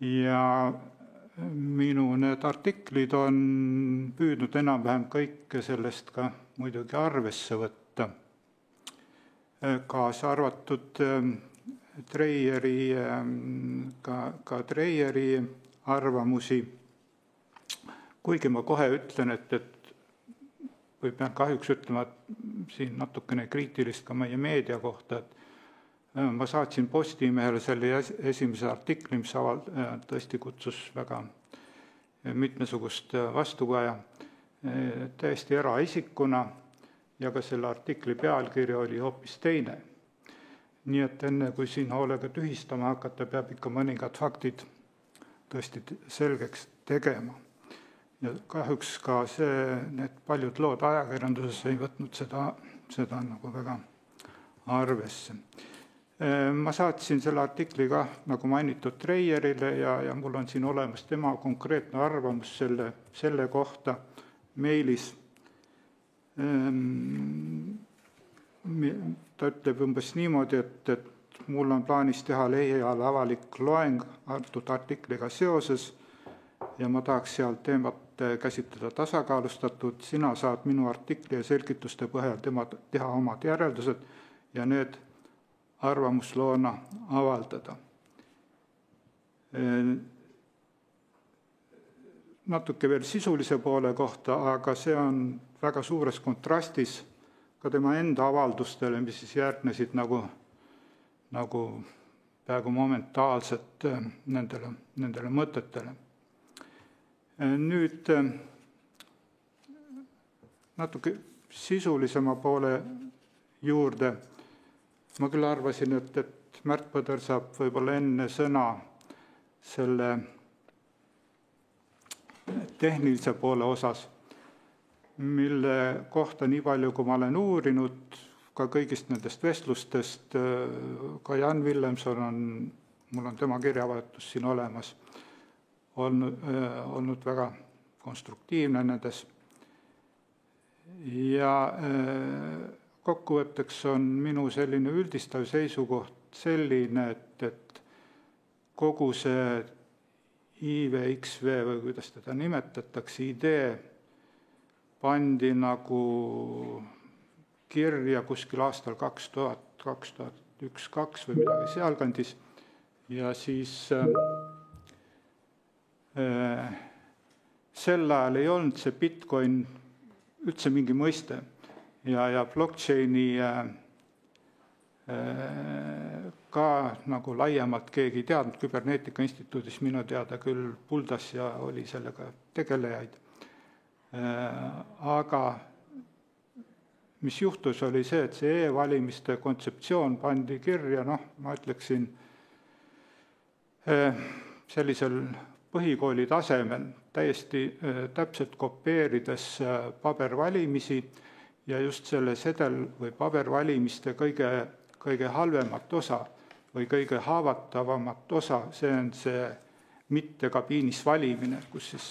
Ja minu need artiklid on püüdnud enam-vähem kõike sellest ka muidugi arvesse võtta. Kaasa arvatud ka Treieri arvamusi, kuigi ma kohe ütlen, et või pean kahjuks ütlema, et siin natukene kriitilist ka meie meedia kohta, et ma saatsin Postimehele selle esimese artikli, mis tõesti kutsus väga mitmesugust vastukaja täiesti eraisikuna ja ka selle artikli pealkiri oli hoopis teine. Nii et enne kui siin hoolega tühistama hakata, peab ikka mõningad faktid tõesti selgeks tegema. Ja kahjuks ka need paljud lood ajakirjanduses ei võtnud seda nagu väga arvesse. Ma saatsin selle artikli ka, nagu mainitud, Treierile ja mul on siin olemas tema konkreetne arvamus selle kohta meilis. ta ütleb umbes niimoodi, et mul on plaanis teha lähiajal avalik loeng antud artikliga seoses ja ma tahaks seal teemat käsitleda tasakaalustatud. Sina saad minu artikli ja selgituste põhjal teha omad järeldused ja need arvamusloona avaldada. Natuke veel sisulise poole kohta, aga see on väga suures kontrastis ka tema enda avaldustele, mis siis järgnesid nagu peaaegu momentaalselt nendele mõtetele. Nüüd natuke sisulisema poole juurde. Ma küll arvasin, et Märt Põder saab võib-olla enne sõna selle tehnilise poole osas, mille kohta nii palju, kui ma olen uurinud, ka kõigist nendest vestlustest, ka Jan Villemson mul on tema kirjavahetus siin olemas, olnud väga konstruktiivne nendes. Ja kokkuvõtteks on minu selline üldistav seisukoht selline, et kogu see IVXV või kuidas teda nimetatakse, idee pandi nagu kirja kuskil aastal 2001-2002 või midagi sealkandis ja siis sel ajal ei olnud see Bitcoin üldse mingi mõiste ja blockchaini ka nagu laiemalt keegi ei teadnud. Küberneetika Instituudis minu teada küll puldas ja oli sellega tegelejaid. Aga mis juhtus, oli see, et see e-valimiste kontseptsioon pandi kirja, ma ütleksin, sellisel põhikooli tasemel, täiesti täpselt kopeerides pabervalimisi ja just selle sedel või pabervalimiste kõige halvemat osa või kõige haavatavamat osa, see on see mitte kabiinis valimine, kus siis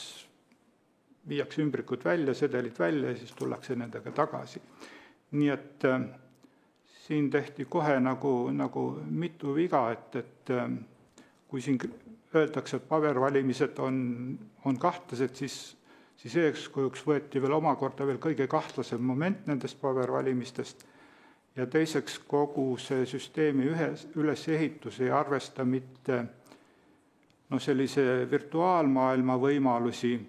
viiakse ümbrikud välja, sedelid välja ja siis tullakse nendega tagasi. Nii et siin tehti kohe nagu mitu viga, et kui siin öeldakse, et pabervalimised on kahtlased, siis eeskujuks võeti veel omakorda veel kõige kahtlasem moment nendest pabervalimistest ja teiseks kogu see süsteemi ülesehitus ei arvesta mitte sellise virtuaalmaailma võimalusi,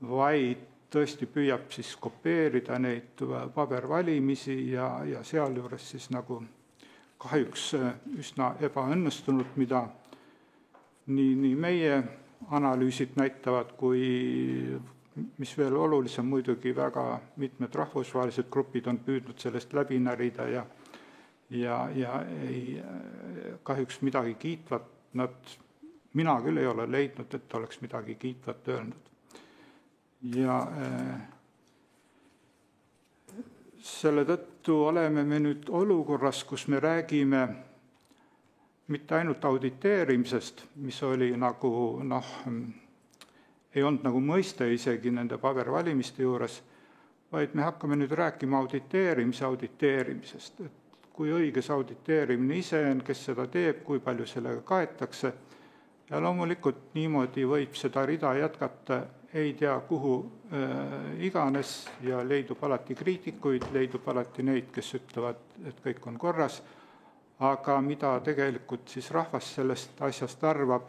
vaid tõesti püüab siis kopeerida neid pabervalimisi ja sealjuures siis nagu kahjuks üsna ebaõnnestunud, mida nii meie analüüsid näitavad, kui mis veel olulisem muidugi väga mitmed rahvusvahelised grupid on püüdnud sellest läbi närida ja ei, kahjuks midagi kiitvat, mina küll ei ole leidnud, et oleks midagi kiitvat öelnud. Ja selle tõttu oleme me nüüd olukorras, kus me räägime mitte ainult auditeerimisest, mis oli nagu, ei olnud nagu mõiste isegi nende pabervalimiste juures, vaid me hakkame nüüd rääkima auditeerimisest, et kui õige see auditeerimine ise on, kes seda teeb, kui palju sellega kaetakse ja loomulikult niimoodi võib seda rida jätkata ei tea kuhu iganes ja leidub alati kriitikuid, leidub alati neid, kes ütlevad, et kõik on korras, aga mida tegelikult siis rahvas sellest asjast arvab,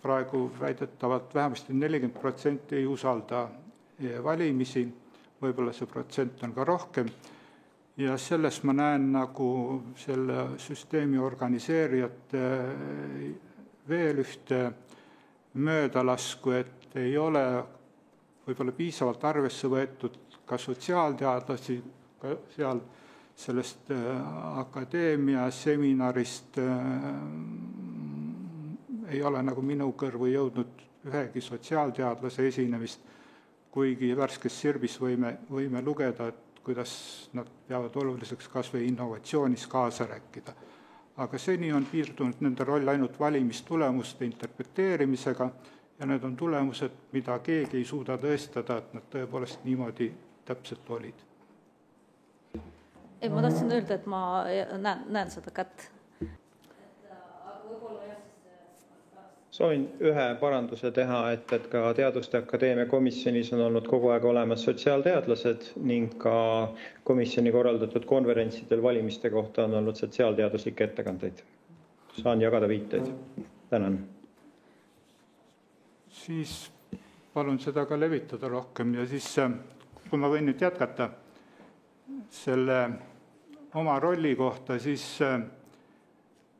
praegu väidetavalt vähemasti 40% ei usalda valimisi, võib-olla see protsent on ka rohkem ja selles ma näen nagu selle süsteemi organiseerijate veel ühte möödalasku, et ei ole võib-olla piisavalt arvesse võetud ka sotsiaalteadlasi, ka seal sellest akadeemia seminarist ei ole nagu minu kõrvu jõudnud ühegi sotsiaalteadlase esinemist, kuigi värskes Sirbis võime lugeda, et kuidas nad peavad oluliseks kas või innovatsioonis kaasa rääkida. Aga seni on piirdunud nende roll ainult valimistulemuste interpreteerimisega ja need on tulemused, mida keegi ei suuda tõestada, et nad tõepoolest niimoodi täpselt olid. Ei, ma tahtsin öelda, et ma näen seda kätt. Soovin ühe paranduse teha, et ka Teaduste Akadeemia komisjonis on olnud kogu aeg olemas sotsiaalteadlased ning ka komisjoni korraldatud konverentsidel valimiste kohta on olnud sotsiaalteaduslikke ettekandeid. Saan jagada viiteid. Tänan. Siis palun seda ka levitada rohkem ja siis, kui ma võin nüüd jätkata selle oma rolli kohta, siis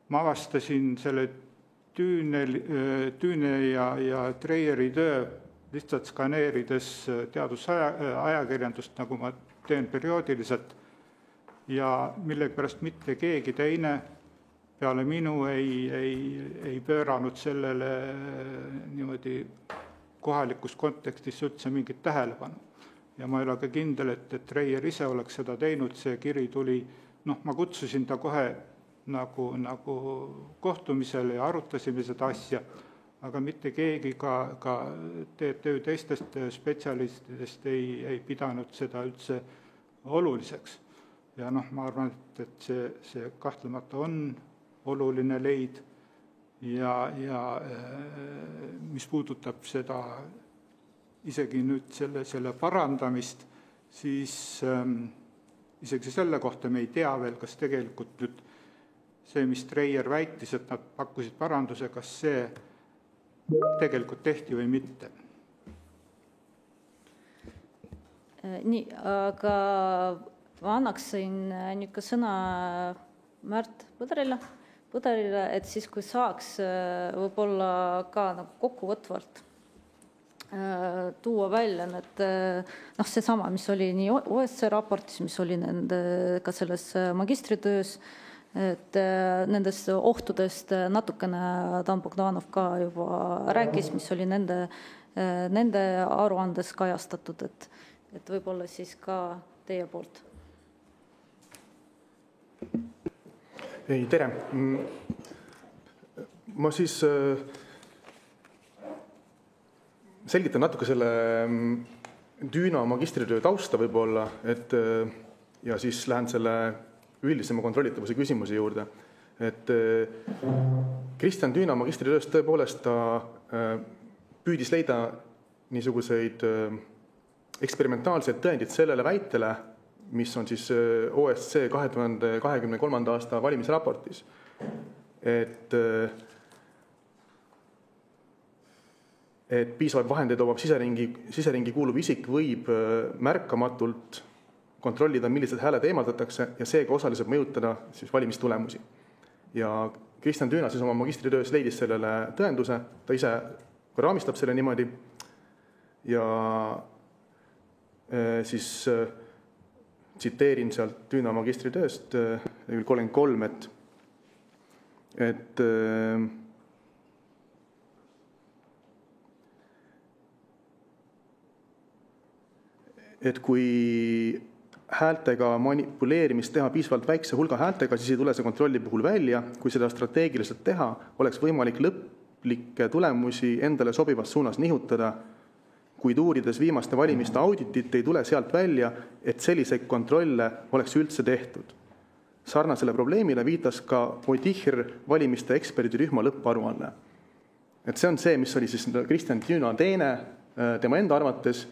ma avastasin selle Tüüne ja Treieri töö lihtsalt skaneerides teadusajakirjandust, nagu ma teen perioodiliselt ja millegipärast mitte keegi teine peale minu ei pööranud sellele niimoodi kohalikus kontekstis üldse mingit tähelepanu. Ja ma ei ole ka kindel, et Treier ise oleks seda teinud, see kiri tuli, ma kutsusin ta kohe nagu kohtumisele ja arutasime seda asja, aga mitte keegi ka TTÜ teistest spetsialistidest ei pidanud seda üldse oluliseks. Ja ma arvan, et see kahtlemata on oluline leid ja mis puudutab seda isegi nüüd selle parandamist, siis isegi selle kohta me ei tea veel, kas tegelikult nüüd see, mis Treier väitis, et nad pakkusid paranduse, kas see tegelikult tehti või mitte. Nii, aga ma annaksin nüüd ka sõna Märt Põderile, et siis kui saaks võib-olla ka kokkuvõtvalt tuua välja need, seesama, mis oli nii OSCE raportis, mis oli ka selles magistritöös, et nendest ohtudest natukene Dan Bogdanov ka juba rääkis, mis oli nende aruandes kajastatud, et võib-olla siis ka teie poolt. Ei, tere. Ma siis selgitan natuke selle Tüüna magistritöö tausta võib-olla, ja siis lähen selle üldisema kontrollitavuse küsimuse juurde. Et Kristjan Tüüna magistritööst tõepoolest ta püüdis leida niisuguseid eksperimentaalseid tõendid sellele väitele, mis on siis OSCE 2023. aasta valimisraportis. Et piisavaid vahendeid omab siseringi kuuluv isik võib märkamatult kontrollida, millised hääled eemaldatakse ja seega osaliselt mõjutada siis valimistulemusi. Ja Kristjan Tüüna siis oma magistritöös leidis sellele tõenduse, ta ise raamistab selle niimoodi ja siis tsiteerin sealt Tüüna magistritööst 33, et kui häältega manipuleerimist teha piisavalt väikse hulga häältega, siis ei tule see kontrolli puhul välja. Kui seda strateegiliselt teha, oleks võimalik lõplikke tulemusi endale sobivas suunas nihutada, kuid uurides viimaste valimiste auditit ei tule sealt välja, et selliseid kontrolle oleks üldse tehtud. Sarnasele probleemile viitas ka Oedichir valimiste eksperdirühma lõpparuanne. Et see on see, mis oli siis Kristjan Tüüna teene tema enda arvates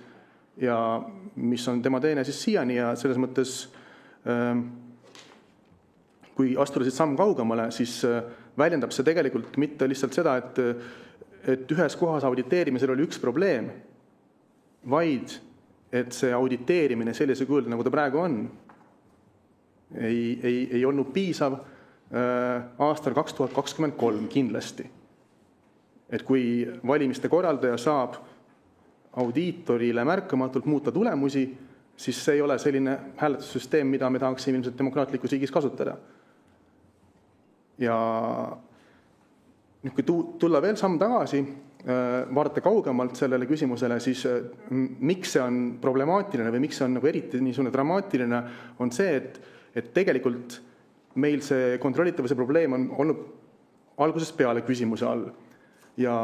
ja mis on tema teene siis siiani ja selles mõttes, kui astuda siit samm kaugemale, siis väljendab see tegelikult mitte lihtsalt seda, et ühes kohas auditeerimisel oli üks probleem, vaid et see auditeerimine sellise kujul, nagu ta praegu on, ei olnud piisav aastal 2023 kindlasti. Et kui valimiste korraldaja saab audiitorile märkamatult muuta tulemusi, siis see ei ole selline hääletussüsteem, mida me tahaksime ilmselt demokraatlikus riigis kasutada. Ja kui tulla veel samm tagasi, vaadata kaugemalt sellele küsimusele, siis miks see on problemaatiline või miks see on nagu eriti niisugune dramaatiline, on see, et tegelikult meil see kontrollitavuse probleem on olnud algusest peale küsimuse all. Ja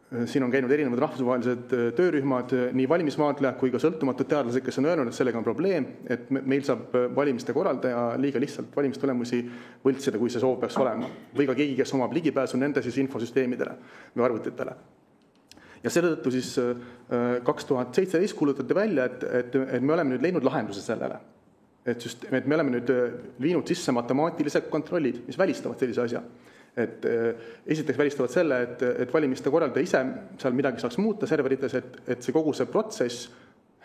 siin on käinud erinevad rahvusvahelised töörühmad, nii valimisvaatlejad kui ka sõltumatud teadlased, kes on öelnud, et sellega on probleem, et meil saab valimiste korraldaja liiga lihtsalt valimistulemusi võltsida, kui see soov peaks olema. Või ka keegi, kes omab ligipääsu nende siis infosüsteemidele või arvutitele. Ja selle tõttu siis 2017 kuulutati välja, et me oleme nüüd leidnud lahenduse sellele. Et me oleme nüüd viinud sisse matemaatilised kontrollid, mis välistavad sellise asja. Et esiteks välistavad selle, et valimiste korraldaja ise seal midagi saaks muuta serverites, et see kogu see protsess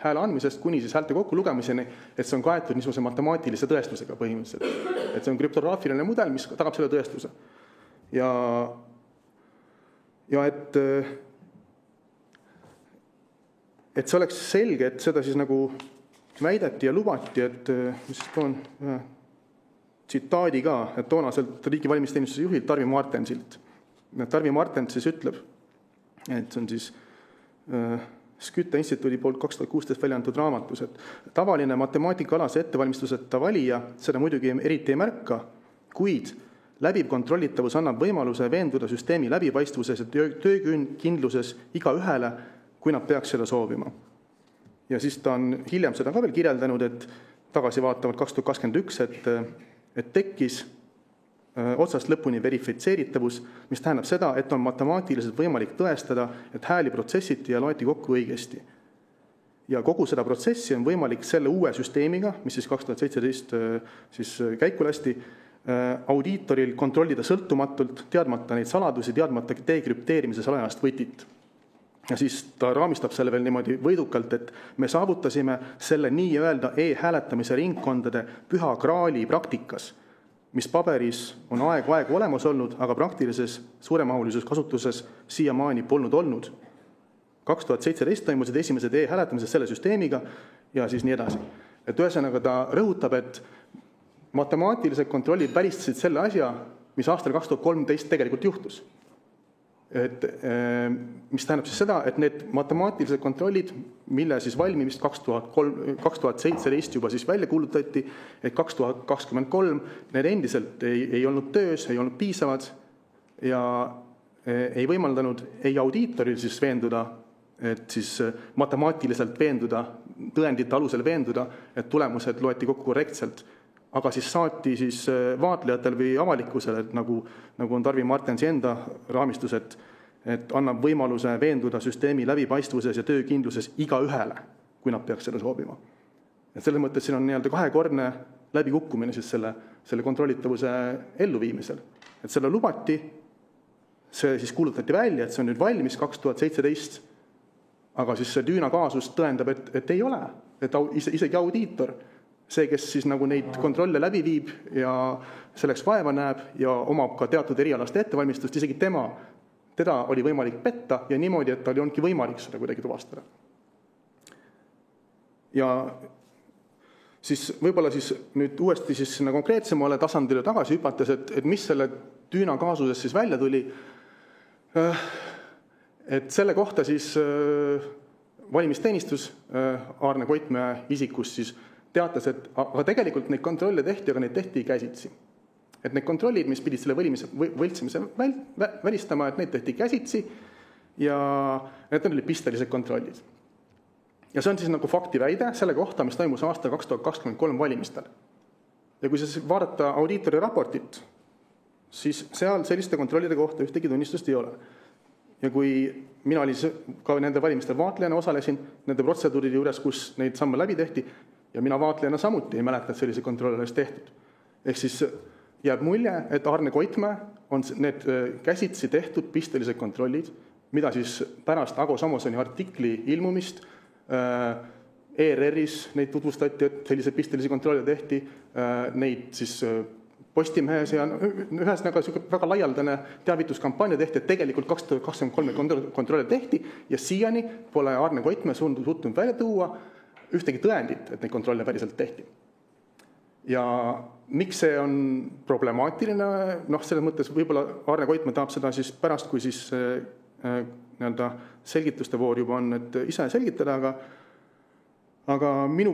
hääle andmisest kuni siis häälte kokku lugemiseni, et see on kaetud niisuguse matemaatilise tõestusega põhimõtteliselt. Et see on krüptograafiline mudel, mis tagab selle tõestuse. Ja et see oleks selge, et seda siis nagu väideti ja lubati, et mis toon tsitaadi ka, et toonaselt riigi valimisteenistuse juhilt Tarvi Martensilt. Tarvi Martens siis ütleb, et see on siis Skytte instituudi poolt 2016 välja antud raamatus, et tavaline matemaatikaalase ettevalmistuseta valija seda muidugi eriti ei märka, kuid läbiv kontrollitavus annab võimaluse veenduda süsteemi läbipaistvuses ja töökindluses iga ühele, kui nad peaks seda soovima. Ja siis ta on hiljem seda ka veel kirjeldanud, et tagasivaatavalt 2021, et tekkis otsast lõpuni verifitseeritavus, mis tähendab seda, et on matemaatiliselt võimalik tõestada, et hääli protsessiti ja loeti kokku õigesti. Ja kogu seda protsessi on võimalik selle uue süsteemiga, mis siis 2017 siis käiku lasti, audiitoril kontrollida sõltumatult, teadmata neid saladusi, teadmata dekrüpteerimise salajast võtit. Ja siis ta raamistab selle veel niimoodi võidukalt, et me saavutasime selle nii-öelda e-hääletamise ringkondade püha graali praktikas, mis paberis on aegu olemas olnud, aga praktilises suuremahulises kasutuses siiamaani polnud olnud. 2017 toimusid esimesed e-hääletamised selle süsteemiga ja siis nii edasi. Et ühesõnaga ta rõhutab, et matemaatilised kontrollid välistasid selle asja, mis aastal 2013 tegelikult juhtus. Et, mis tähendab siis seda, et need matemaatilised kontrollid, mille siis valmimist 2017 juba siis välja kuulutati, et 2023 need endiselt ei olnud töös, ei olnud piisavad ja ei võimaldanud ei audiitoril siis veenduda, et siis matemaatiliselt veenduda, tõendite alusel veenduda, et tulemused loeti kokku korrektselt. Aga siis saati siis vaatlejatel või avalikkusel, et nagu on Tarvi Martensi enda raamistus, et annab võimaluse veenduda süsteemi läbipaistvuses ja töökindluses iga ühele, kui nad peaks seda soovima. Et selles mõttes siin on nii-öelda kahekordne läbikukkumine siis selle kontrollitavuse elluviimisel. Et selle lubati, see siis kuulutati välja, et see on nüüd valmis 2017, aga siis see Düüna kaasus tõendab, et ei ole, et isegi audiitor, see, kes siis nagu neid kontrolle läbi viib ja selleks vaeva näeb ja omab ka teatud erialast ettevalmistust, isegi teda oli võimalik petta ja niimoodi, et tal ei olnudki võimalik seda kuidagi tuvastada. Ja siis võib-olla siis nüüd uuesti siis sinna konkreetsemale tasandile tagasi hüpates, et mis selle Düüna kaasuses siis välja tuli, et selle kohta siis valimisteenistus Aarne Koitmäe isikus siis teatas, et aga tegelikult neid kontrolle tehti, aga neid tehti käsitsi. Et need kontrollid, mis pidid selle võltsimise välistama, et neid tehti käsitsi ja need olid pistelised kontrollid. Ja see on siis nagu faktiväide selle kohta, mis toimus aasta 2023 valimistel. Ja kui siis vaadata audiitori raportit, siis seal selliste kontrollide kohta ühtegi tunnistust ei ole. Ja kui mina olin ka nende valimistel vaatlejana osalesin nende protseduuride juures, kus neid samme läbi tehti, ja mina vaatlejana samuti ei mäleta, et sellise kontrolli oleks tehtud. Ehk siis jääb mulje, et Aarne Koitmäe on need käsitsi tehtud pistelised kontrollid, mida siis pärast Ago Samosoni artikli ilmumist ERR-is neid tutvustati, et sellised pistelisi kontrolle tehti, neid siis Postimehes ja ühesõnaga väga laialdane teavituskampaania tehti, et tegelikult 2023 kontrolle tehti ja siiani pole Aarne Koitmäe suutnud välja tuua ühtegi tõendit, et neid kontrolle päriselt tehti. Ja miks see on problemaatiline? Selles mõttes võib-olla Aarne Koitmäe tahab seda siis pärast, kui siis selgituste voor juba on, et ise selgitada, aga minu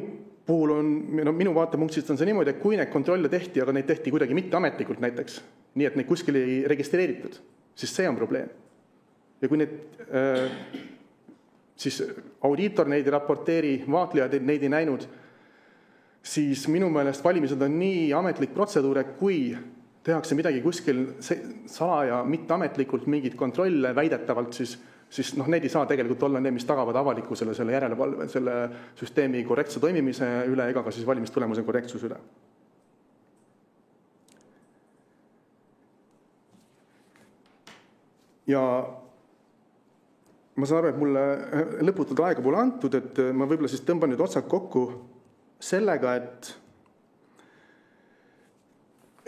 puhul on, minu vaatepunktist on see niimoodi, et kui neid kontrolle tehti, aga neid tehti kuidagi mitte ametlikult näiteks, nii et neid kuskil ei registreeritud, siis see on probleem. ja kui need siis audiitor neid ei raporteeri, vaatlejad neid ei näinud, siis minu meelest valimised on nii ametlik protseduur, et kui tehakse midagi kuskil salaja, mitteametlikult mingid kontrolle väidetavalt, siis need ei saa tegelikult olla need, mis tagavad avalikkusele selle järelevalve, selle süsteemi korrektse toimimise üle ega ka siis valimistulemuse korrektsuse üle. Ja ma saan aru, et mulle lõputult aega pole antud, et ma võib-olla siis tõmban nüüd otsad kokku sellega,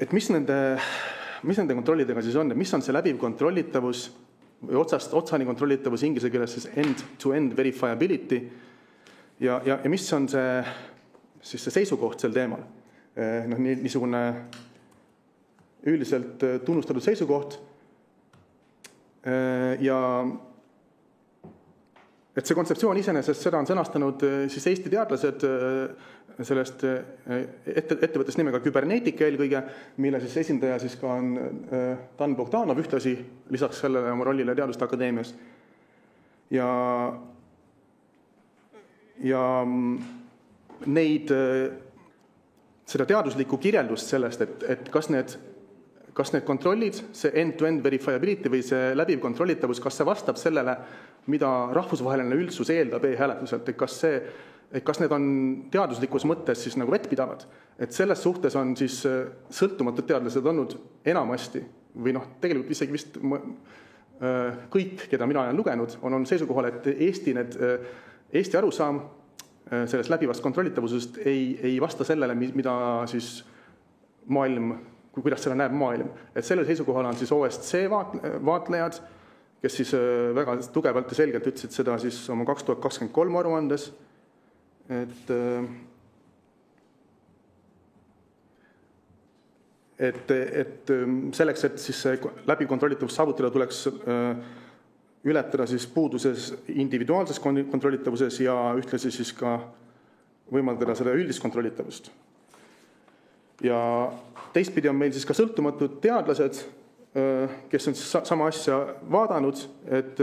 et mis nende kontrollidega siis on, mis on see läbiv kontrollitavus või otsani kontrollitavus inglise keeles siis end-to-end verifiability ja mis on see seisukoht sel teemal. Niisugune üldiselt tunnustatud seisukoht ja et see kontseptsioon iseenesest, seda on sõnastanud siis Eesti teadlased sellest ettevõttest nimega Kybernetica eelkõige, mille siis esindaja siis ka on Dan Bogdanov ühtlasi lisaks sellele oma rollile Teaduste Akadeemias. Ja seda teaduslikku kirjeldust sellest, et kas need kontrollid, see end-to-end verifiability või see läbiv kontrollitavus, kas see vastab sellele, mida rahvusvaheline üldsus eeldab e-hääletuselt, et kas need on teaduslikus mõttes siis nagu vettpidavad. Et selles suhtes on siis sõltumatud teadlased olnud enamasti või tegelikult isegi vist kõik, keda mina olen lugenud, on olnud seisukohal, et Eesti arusaam sellest läbivast kontrollitavusest ei vasta sellele, mida siis maailm, kuidas seda näeb maailm. Et selle seisukohal on siis OSCE vaatlejad, kes siis väga tugevalt ja selgelt ütlesid seda siis oma 2023 aruandes, et selleks, et siis läbi kontrollitavust saavutada, tuleks ületada siis puuduses individuaalses kontrollitavuses ja ühtlasi siis ka võimaldada seda üldist kontrollitavust. Ja teistpidi on meil siis ka sõltumatud teadlased, kes on siis sama asja vaadanud, et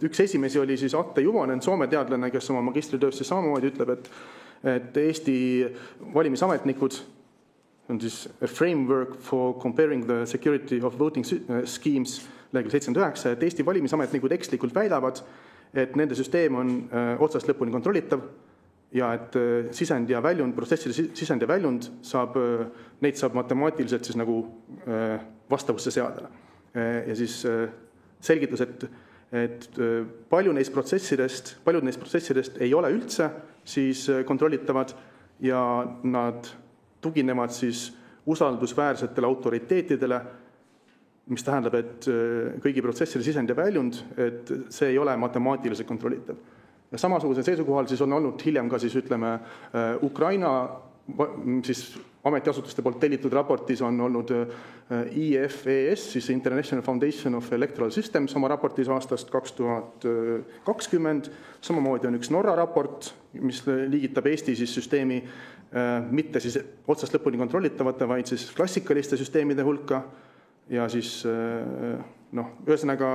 üks esimesi oli siis Atte Juvonen, Soome teadlane, kes oma magistritöös siis samamoodi ütleb, et Eesti valimisametnikud on siis a framework for comparing the security of voting schemes lehekülg 79, et Eesti valimisametnikud ekslikult väidavad, et nende süsteem on otsast lõpuni kontrollitav ja et sisend ja väljund, protsesside sisend ja väljund neid saab matemaatiliselt siis nagu vastavusse seada. Ja siis selgitus, et paljud neist protsessidest ei ole üldse siis kontrollitavad ja nad tuginevad siis usaldusväärsetele autoriteetidele, mis tähendab, et kõigi protsesside sisend ja väljund, et see ei ole matemaatiliselt kontrollitav. Ja samasuguse seisukohal siis on olnud hiljem ka siis ütleme Ukraina siis ametiasutuste poolt tellitud raportis on olnud IFES, siis International Foundation of Electoral Systems oma raportis aastast 2020. Samamoodi on üks Norra raport, mis liigitab Eesti siis süsteemi mitte siis otsast lõpuni kontrollitavate, vaid siis klassikaliste süsteemide hulka ja siis ühesõnaga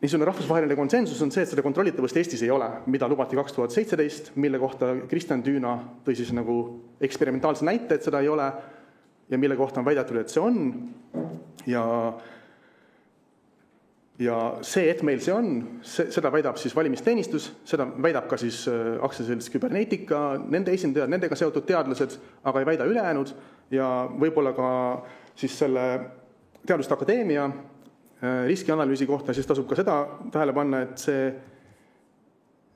niisugune rahvusvaheline konsensus on see, et seda kontrollitavust Eestis ei ole, mida lubati 2017, mille kohta Kristjan Tüüna tõi siis nagu eksperimentaalse näite, et seda ei ole ja mille kohta on väidetud, et see on. Ja see, et meil see on, seda väidab siis valimisteenistus, seda väidab ka siis aktsiaselts Kybernetica, nende esindajad, nendega seotud teadlased, aga ei väida ülejäänud ja võib-olla ka siis selle Teaduste Akadeemia riskianalüüsi kohta siis tasub ka seda tähele panna,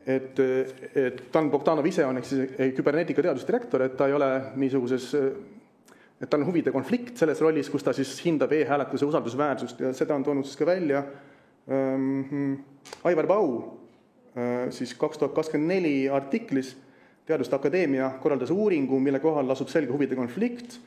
et Dan Bogdanov ise on Kybernetica teadusdirektor, et ta ei ole niisuguses, et tal on huvide konflikt selles rollis, kus ta siis hindab e-hääletuse usaldusväärsust ja seda on toonud siis ka välja Aivar Pau siis 2024 artiklis Teaduste Akadeemia korraldas uuringu, mille kohal lasub selge huvide konflikt,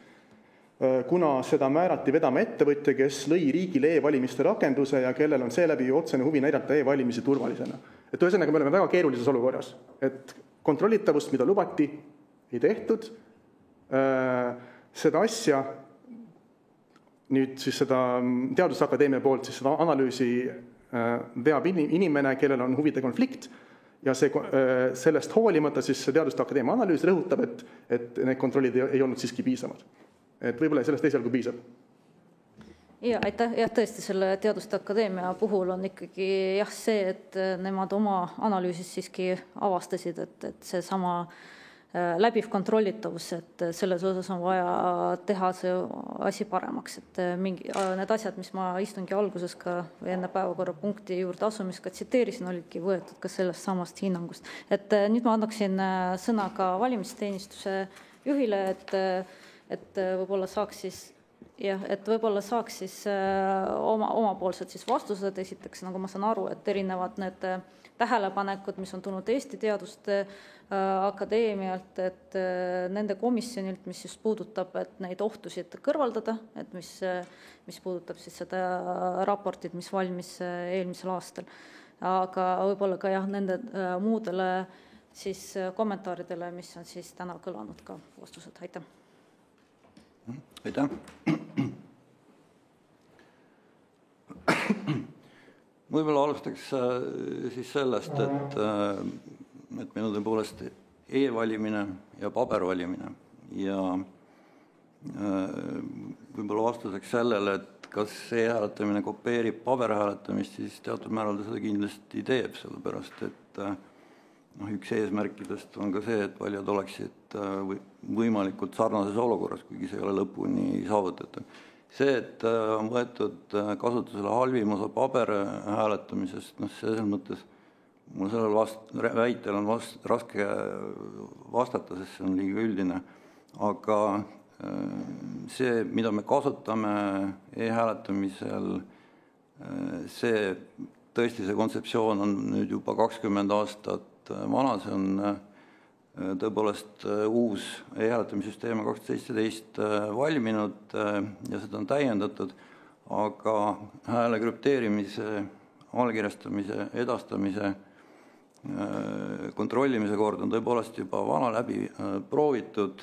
kuna seda määrati vedama ettevõtja, kes lõi riigile e-valimiste rakenduse ja kellel on seeläbi otsene huvi näidata e-valimisi turvalisena. Et ühesõnaga me oleme väga keerulises olukorras, et kontrollitavust, mida lubati, ei tehtud, seda asja nüüd siis seda Teaduste Akadeemia poolt siis seda analüüsi veab inimene, kellel on huvide konflikt ja sellest hoolimata siis see Teaduste Akadeemia analüüs rõhutab, et need kontrollid ei olnud siiski piisavad. Et võib-olla sellest esialgu piisab. Ja, aitäh. Jah, tõesti selle Teaduste Akadeemia puhul on ikkagi see, et nemad oma analüüsis siiski avastasid, et see sama läbiv kontrollitavus, et selles osas on vaja teha see asi paremaks, et need asjad, mis ma istungi alguses ka või enne päevakorrapunkti juurde asumist ka tsiteerisin, olidki võetud ka sellest samast hinnangust. Et nüüd ma annaksin sõna ka valimisteenistuse juhile, et võib-olla saaks siis omapoolsed siis vastused. Esiteks, nagu ma saan aru, et erinevad need tähelepanekud, mis on tulnud Eesti Teaduste Akadeemialt, et nende komisjonilt, mis just puudutab, et neid ohtusid kõrvaldada, et mis puudutab siis seda raportit, mis valmis eelmisel aastal. Aga võib-olla ka nende muudele siis kommentaaridele, mis on siis täna kõlanud ka vastused. Aitäh. Aitäh. Võib-olla alustaks siis sellest, et meil on tõepoolest e-valimine ja pabervalimine ja võib-olla vastuseks sellele, et kas e-hääletamine kopeerib paberhääletamist, siis teatud määral ta seda kindlasti teeb, sellepärast et üks eesmärkidest on ka see, et valijad oleksid võimalikult sarnases olukorras, kuigi see ei ole lõpuni saavutatav. See, et on võetud kasutusele halvim osa paberhääletamisest, selles mõttes mul sellel väitel on raske vastata, sest see on liiga üldine, aga see, mida me kasutame e-hääletamisel, tõesti see kontseptsioon on nüüd juba 20 aastat vana, see on tõepoolest uus e-hääletamissüsteem 2017 valminud ja seda on täiendatud, aga hääle krüpteerimise, allkirjastamise, edastamise, kontrollimise kord on tõepoolest juba vana läbi proovitud.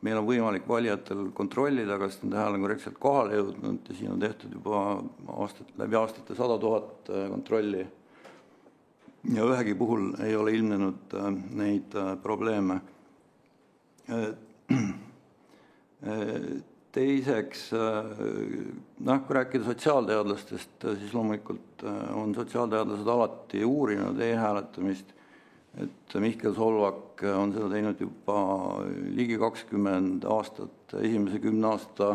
Meil on võimalik valijatel kontrollida, kas nende hääl on korrektselt kohale jõudnud ja siin on tehtud juba läbi aastate 100 000 kontrolli. Ja ühegi puhul ei ole ilmnenud neid probleeme. Teiseks, kui rääkida sotsiaalteadlastest, siis loomulikult on sotsiaalteadlased alati uurinud e-hääletamist, et Mihkel Solvak on seda teinud juba ligi 20 aastat, esimese 10 aasta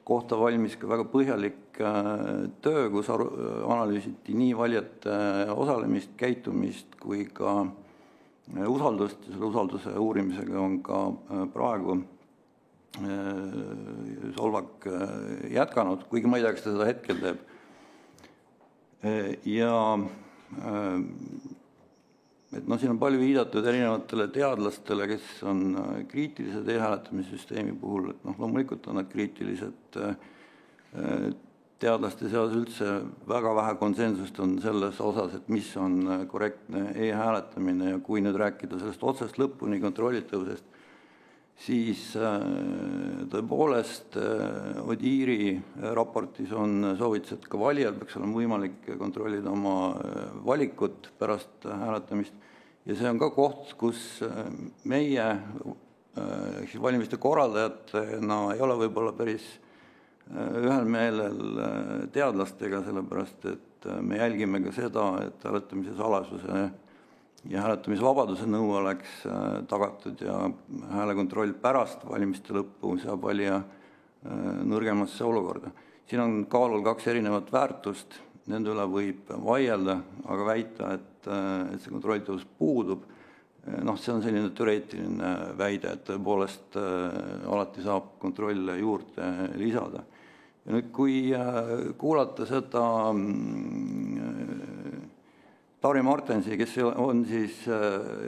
kohta valmis ka väga põhjalik töö, kus analüüsiti nii valijate osalemist, käitumist kui ka usaldust. Selle usalduse uurimisega on ka praegu Solvak jätkanud, kuigi ma ei tea, kas ta seda hetkel teeb. Ja siin on palju viidatud erinevatele teadlastele, kes on kriitilised e-hääletamissüsteemi puhul. Loomulikult on nad kriitilised. Teadlaste seas üldse väga vähe konsensust on selles osas, et mis on korrektne e-hääletamine ja kui nüüd rääkida sellest otsest lõpuni kontrollitavusest, siis tõepoolest Odiiri raportis on soovitus, et ka valijal peaks olema võimalik kontrollida oma valikut pärast hääletamist ja see on ka koht, kus meie valimiste korraldajatena ei ole võib-olla päris ühel meelel teadlastega, sellepärast et me jälgime ka seda, et hääletamise salasuse ja hääletamisvabaduse nõue oleks tagatud ja häälekontroll pärast valimiste lõppu saab valija nõrgemasse olukorda. Siin on kaalul 2 erinevat väärtust, nende üle võib vaielda, aga väita, et see kontrollitavus puudub, see on selline teoreetiline väide, et tõepoolest alati saab kontrolle juurde lisada. Ja nüüd, kui kuulata seda Tauri Martensi, kes on siis,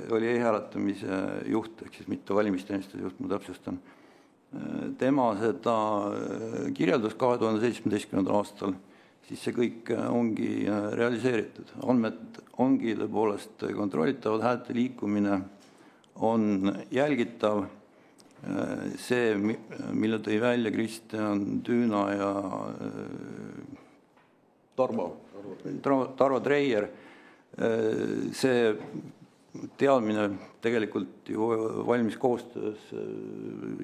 oli e-hääletamise juht, ehk siis mitte valimisteenistuse juht, ma täpsustan. Tema seda kirjeldus 2017. aastal, siis see kõik ongi realiseeritud. Andmed ongi tõepoolest kontrollitavad, häälte liikumine on jälgitav see, mille tõi välja Kristjan Tüüna ja Tarvo Treier, see teadmine tegelikult ju valmis koostöös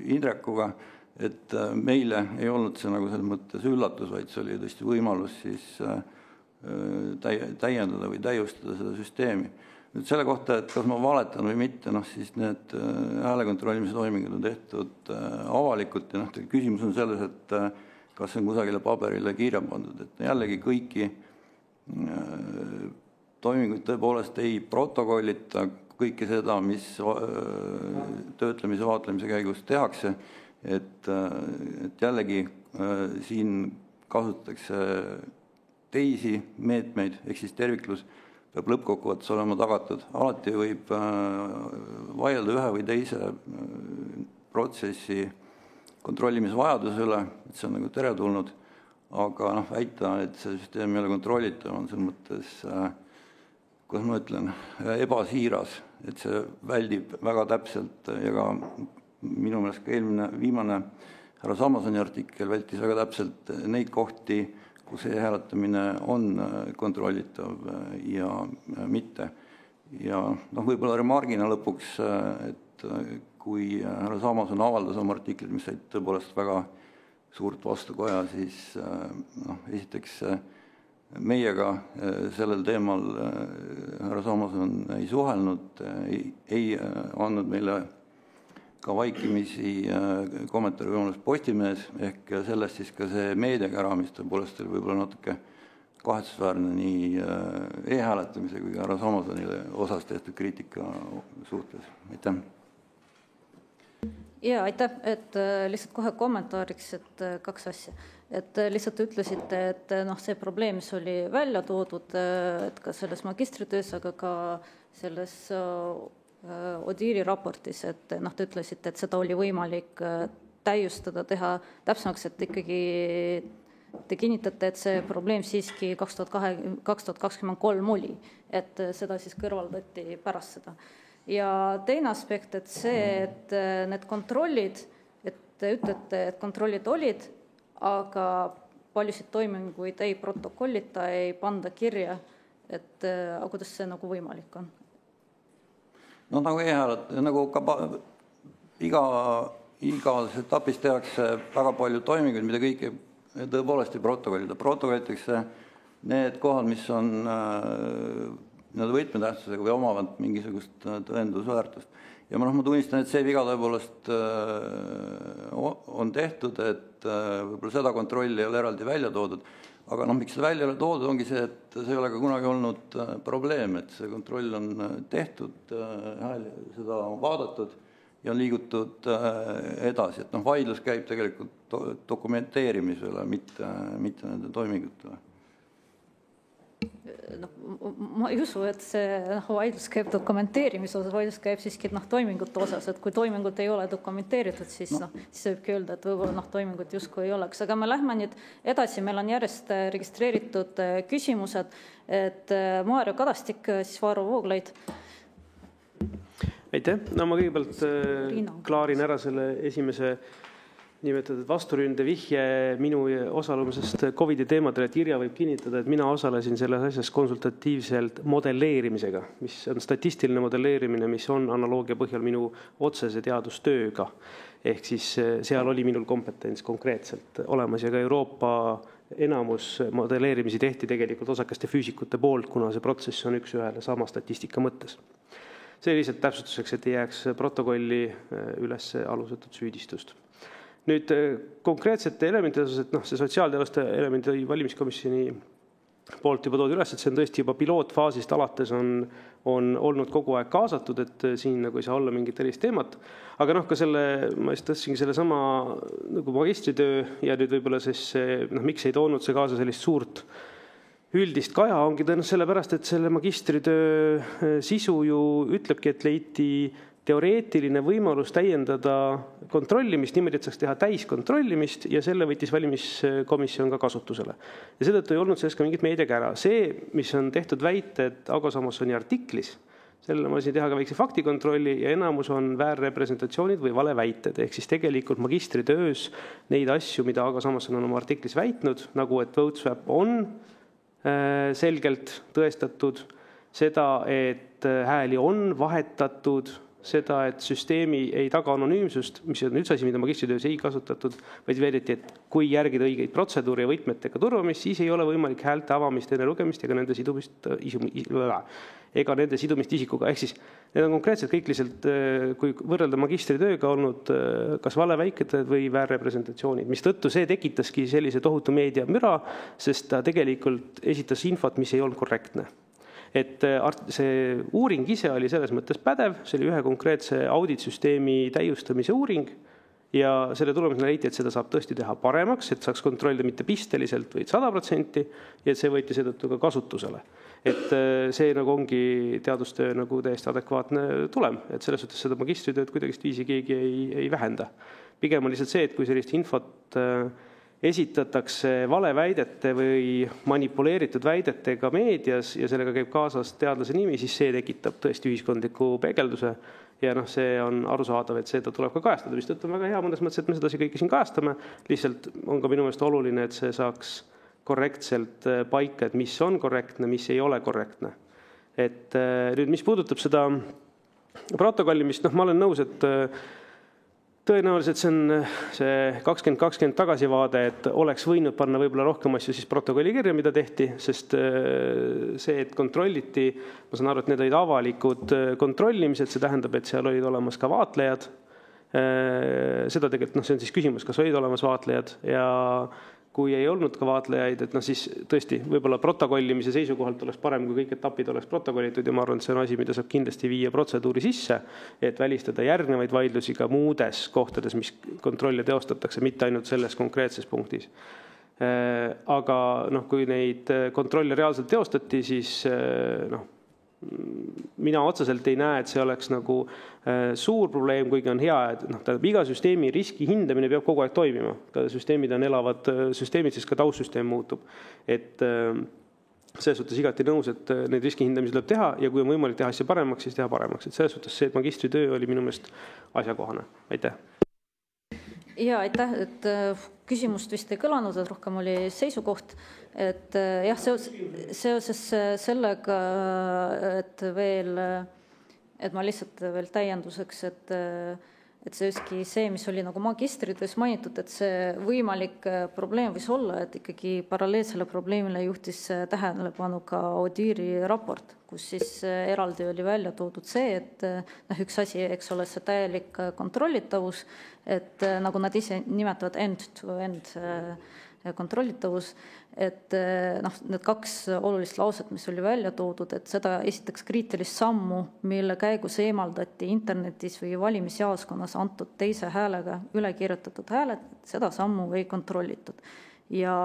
Indrekuga, et meile ei olnud see nagu selles mõttes üllatus, vaid see oli tõesti võimalus siis täiendada või täiustada seda süsteemi. Nüüd selle kohta, et kas ma valetan või mitte, siis need häälekontrollimise toimingud on tehtud avalikult ja küsimus on selles, et kas see on kusagile paberile kirja pandud, et jällegi kõiki toiminguid tõepoolest ei protokollita, kõike seda, mis töötlemise vaatlemise käigus tehakse, et jällegi siin kasutatakse teisi meetmeid, ehk siis terviklus peab lõppkokkuvõttes olema tagatud. Alati võib vaielda ühe või teise protsessi kontrollimise vajaduse üle, et see on nagu teretulnud, aga väita, et see süsteem ei ole kontrollitav, on selles mõttes, kuidas ma ütlen, ebasiiras, et see väldib väga täpselt ja ka minu meelest ka viimane härra Samasoni artikkel vältis väga täpselt neid kohti, kus e-hääletamine on kontrollitav ja mitte. Ja võib-olla remargina lõpuks, et kui härra Samason avaldas oma artiklid, mis said tõepoolest väga suurt vastukoja, siis esiteks meiega sellel teemal härra Samason ei suhelnud, ei andnud meile ka vaikimisi kommentaari võimalus Postimees, ehk sellest siis ka see meediakära, mis tõepoolest oli võib-olla natuke kahetsusväärne nii e-hääletamise kui ka härra Samasonile osas tehtud kriitika suhtes. Aitäh! Ja aitäh, et lihtsalt kohe kommentaariks, et kaks asja. Et lihtsalt ütlesite, et see probleem, mis oli välja toodud, et ka selles magistritöös, aga ka selles Odiiri raportis, et te ütlesite, et seda oli võimalik täiustada, teha täpsemaks, et ikkagi te kinnitate, et see probleem siiski 2023 oli, et seda siis kõrvaldati pärast seda. Ja teine aspekt, et see, et need kontrollid, et te ütlete, et kontrollid olid, aga paljusid toiminguid ei protokollita, ei panda kirja, et aga kuidas see nagu võimalik on? Nagu e-hääled, nagu ka igas etapis tehakse väga palju toiminguid, mida kõike tõepoolest ei protokollida. Protokollitakse need kohad, mis on võtmetähtsusega või omavad mingisugust tõendusväärtust. Ja ma tunnistan, et see viga tõepoolest on tehtud, et võib-olla seda kontrolli ei ole eraldi välja toodud. Aga miks seda välja ei ole toodud, ongi see, et see ei ole ka kunagi olnud probleem, et see kontroll on tehtud, seda on vaadatud ja on liigutud edasi. Et vaidlus käib tegelikult dokumenteerimisele, mitte nende toimingutele. Ma ei usu, et see vaidlus käib dokumenteerimise osas, vaidlus käib siiski toimingute osas, et kui toimingud ei ole dokumenteeritud, siis võibki öelda, et võib-olla toimingud justkui ei oleks. Aga me lähme nüüd edasi, meil on järjest registreeritud küsimused, et Maarjo Kadastik, siis Varro Vooglaid. Aitäh, ma kõigepealt klaarin ära selle esimese nimetatud vasturünde vihje minu osalumisest COVID-i teemadele, et Irja võib kinnitada, et mina osalesin selles asjas konsultatiivselt modelleerimisega, mis on statistiline modelleerimine, mis on analoogia põhjal minu otsese teadustööga. Ehk siis seal oli minul kompetents konkreetselt olemas ja ka Euroopa enamus modelleerimisi tehti tegelikult osakaste füüsikute poolt, kuna see protsess on üks ühele sama statistika mõttes. See lihtsalt täpsustuseks, et ei jääks protokolli üles alusetut süüdistust. Nüüd konkreetsete elementide osas, et see sotsiaalteaduste elementi valimiskomisjoni poolt juba toodi üles, et see on tõesti juba pilootfaasist alates on olnud kogu aeg kaasatud, et siin nagu ei saa olla mingit erist teemat. Aga ka ma just tõstsingi selle sama nagu magistritöö ja nüüd võib-olla siis miks ei toonud see kaasa sellist suurt üldist kaja, ongi tõenäoliselt sellepärast, et selle magistritöö sisu ju ütlebki, et leiti teoreetiline võimalus täiendada kontrollimist, niimoodi, et saaks teha täiskontrollimist ja selle võttis valimiskomisjon ka kasutusele. Ja seetõttu ei olnud sellest ka mingit meediakära. See, mis on tehtud väite, et Ago Samasoni artiklis, sellele ma võisin teha ka väikse faktikontrolli ja enamus on väärrepresentatsioonid või valeväited. Ehk siis tegelikult magistritöös neid asju, mida Ago Samoson on oma artiklis väitnud, nagu et VoteSwap on selgelt tõestatud, seda, et hääli on vahetatud, seda, et süsteemi ei taga anonüümsust, mis on üks asi, mida magistritöös ei kasutatud, vaid väideti, et kui järgida õigeid protseduuri ja võtmetega turvamist, siis ei ole võimalik häälte avamist enne lugemist ega nende sidumist isikuga. Ehk siis need on konkreetselt kõik lihtsalt, kui võrrelda magistritööga olnud kas valeväiked või väärrepresentatsioonid, mis tõttu see tekitaski sellise tohutu meediamüra, sest ta tegelikult esitas infot, mis ei olnud korrektne. Et see uuring ise oli selles mõttes pädev, see oli ühe konkreetse auditsüsteemi täiustamise uuring ja selle tulemusena leiti, et seda saab tõesti teha paremaks, et saaks kontrollida mitte pisteliselt või 100% ja et see võeti seetõttu ka kasutusele. Et see nagu ongi teadustöö nagu täiesti adekvaatne tulem, et selles suhtes seda magistritööd kuidagi viisi keegi ei vähenda. Pigem on lihtsalt see, et kui sellist infot esitatakse valeväidete või manipuleeritud väidetega meedias ja sellega käib kaasas teadlase nimi, siis see tekitab tõesti ühiskondliku peegelduse ja see on arusaadav, et seda tuleb ka kajastada, mis tõttu on väga hea mõnes mõttes, et me seda kõike siin kajastame. Lihtsalt on ka minu meelest oluline, et see saaks korrektselt paika, et mis on korrektne, mis ei ole korrektne. Et nüüd, mis puudutab seda protokollimist, ma olen nõus, et tõenäoliselt see on see 2020 tagasivaade, et oleks võinud panna võib-olla rohkem asju siis protokolli kirja, mida tehti, sest see, et kontrolliti, ma saan aru, et need olid avalikud kontrollimised, see tähendab, et seal olid olemas ka vaatlejad. Seda tegelikult, see on siis küsimus, kas olid olemas vaatlejad ja kui ei olnud ka vaatlejaid, et siis tõesti võib-olla protokollimise seisukohalt oleks parem, kui kõik etapid oleks protokollitud ja ma arvan, et see on asi, mida saab kindlasti viia protseduuri sisse, et välistada järgnevaid vaidlusi ka muudes kohtades, mis kontrolle teostatakse, mitte ainult selles konkreetses punktis. Aga kui neid kontrolle reaalselt teostati, siis mina otseselt ei näe, et see oleks nagu suur probleem, kuigi on hea, et iga süsteemi riski hindamine peab kogu aeg toimima. Ka süsteemid on elavad süsteemid, siis ka taustsüsteem muutub. Et selles suhtes igati nõus, et neid riski hindamisi tuleb teha ja kui on võimalik teha asja paremaks, siis teha paremaks. Et selles suhtes see, et magistritöö oli minu meelest asjakohane. Aitäh! Ja aitäh, et küsimust vist ei kõlanud, et rohkem oli seisukoht, et jah, seoses sellega, et ma lihtsalt veel täienduseks, et see, mis oli nagu magistritöös mainitud, et see võimalik probleem võis olla, et ikkagi paralleelsele probleemile juhtis tähelepanu ka Odiiri raport, kus siis eraldi oli välja toodud see, et üks asi, eks ole, see täielik kontrollitavus, et nagu nad ise nimetavad end-to-end kontrollitavus, et need kaks olulist lauset, mis oli välja toodud, et seda esitaks kriitilist sammu, mille käigus eemaldati internetis või valimisjaoskonnas antud teise häälega üle kirjutatud hääled, seda sammu ei kontrollitud. Ja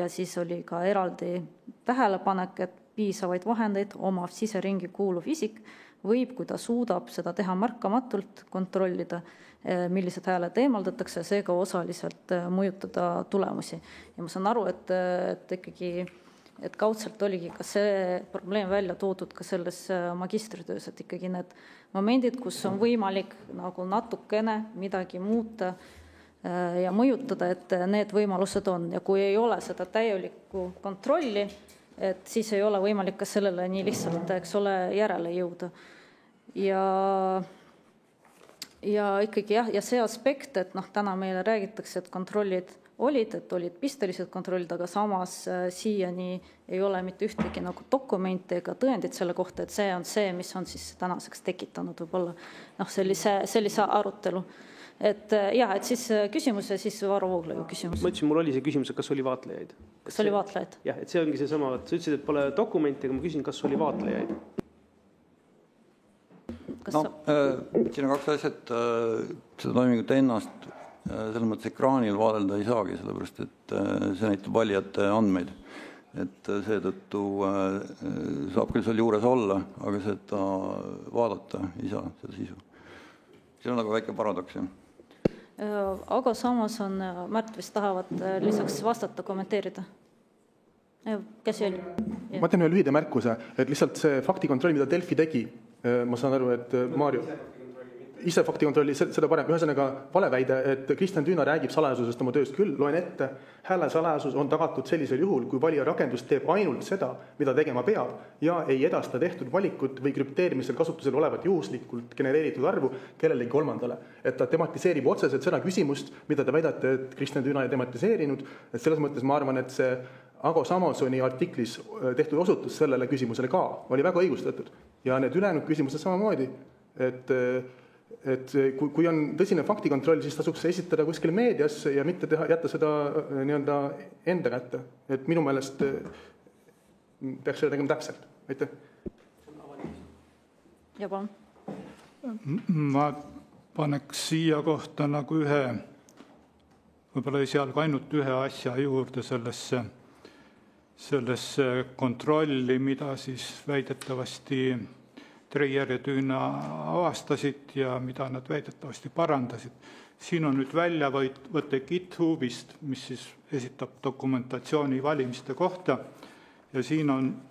siis oli ka eraldi tähelepanek, et piisavaid vahendeid omav siseringi kuuluv isik võib, kui ta suudab seda teha märkamatult, kontrollida, millised hääled eemaldatakse, seega osaliselt mõjutada tulemusi. Ja ma saan aru, et ikkagi, et kaudselt oligi ka see probleem välja toodud ka selles magistritöös, et ikkagi need momendid, kus on võimalik nagu natukene midagi muuta ja mõjutada, et need võimalused on. Ja kui ei ole seda täielikku kontrolli, et siis ei ole võimalik ka sellele nii lihtsalt, eks ole, järele jõuda. Ja ikkagi jah, ja see aspekt, et täna meile räägitakse, et kontrollid olid, et olid pistelised kontrollid, aga samas siiani ei ole mitte ühtegi nagu dokumente ega tõendid selle kohta, et see on see, mis on siis tänaseks tekitanud võib-olla sellise arutelu. Et jah, et siis küsimus ja siis Varro Vooglaiu küsimus. Ma ütlesin, mul oli see küsimus, et kas oli vaatlejaid. Kas oli vaatlejaid? Jah, et see ongi see sama, sa ütlesid, et pole dokumenti, aga ma küsin, kas oli vaatlejaid. Siin on kaks asjat, seda toimingut ennast selles mõttes ekraanil vaadelda ei saagi, sellepärast et see näitab valijate andmeid. Et seetõttu saab küll seal juures olla, aga seda vaadata ei saa, seda sisu. See on nagu väike paradoks, jah. Aga samas on, Märt vist tahavad lisaks vastata, kommenteerida. Käsi oli. Ma teen ühe lühida märkuse, et lihtsalt see faktikontroll, mida Delfi tegi, Ma saan aru, et Maarjo ise faktikontrolli, seda parem. Ühesõnaga valeväide, et Kristjan Tüüna räägib salajasusest oma tööst küll, loen ette. Hääle salajasus on tagatud sellisel juhul, kui valija rakendus teeb ainult seda, mida tegema peab ja ei edasta tehtud valikut või krüpteerimisel kasutusel olevat juhuslikult genereeritud arvu kellelegi kolmandale. Et ta tematiseerib otseselt seda küsimust, mida te väidate, et Kristjan Tüüna ei tematiseerinud. Et selles mõttes ma arvan, et see Ago Samuelsoni artiklis tehtud osutus sellele küsimusele ka oli väga õigustatud. Ja need ülejäänud küsimused samamoodi, et kui on tõsine faktikontroll, siis tasuks esitada kuskil meedias ja mitte jätta seda nii-öelda enda kätte. Et minu meelest peaks seda tegema täpselt. Aitäh. Ja palun. Ma paneks siia kohta nagu võib-olla esialgu ainult ühe asja juurde sellesse kontrolli, mida siis väidetavasti Treier ja Tüüna avastasid ja mida nad väidetavasti parandasid. Siin on nüüd väljavõte GitHubist, mis siis esitab dokumentatsiooni valimiste kohta ja siin on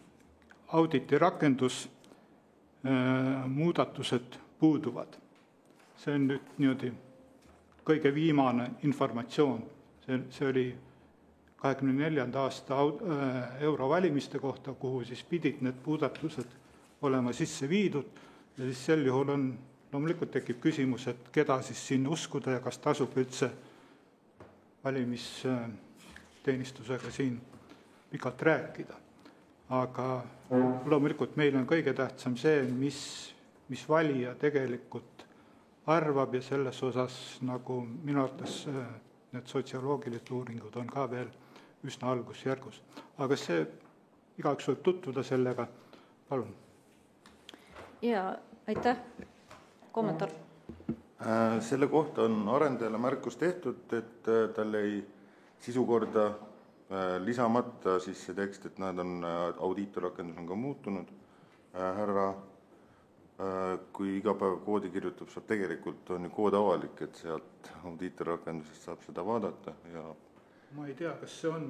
auditi rakendus, muudatused puuduvad. See on nüüd niimoodi kõige viimane informatsioon. See oli 24. aasta eurovalimiste kohta, kuhu siis pidid need muudatused olema sisse viidud ja siis sel juhul loomulikult tekib küsimus, et keda siis siin uskuda ja kas tasub üldse valimisteenistusega siin pikalt rääkida. Aga loomulikult meil on kõige tähtsam see, mis valija tegelikult arvab ja selles osas nagu minu arvates need sotsioloogilised uuringud on ka veel üsna algusjärgus. Aga see igaüks võib tutvuda sellega. Palun. Ja aitäh. Kommentaar. Selle kohta on arendajale märkus tehtud, et tal ei sisukorda lisamata siis see tekst, et nad on, audiitorrakendus on ka muutunud. Härra, kui iga päev koodi kirjutab, saab tegelikult on ju kood avalik, et sealt audiitorrakendusest saab seda vaadata ja ma ei tea, kas see on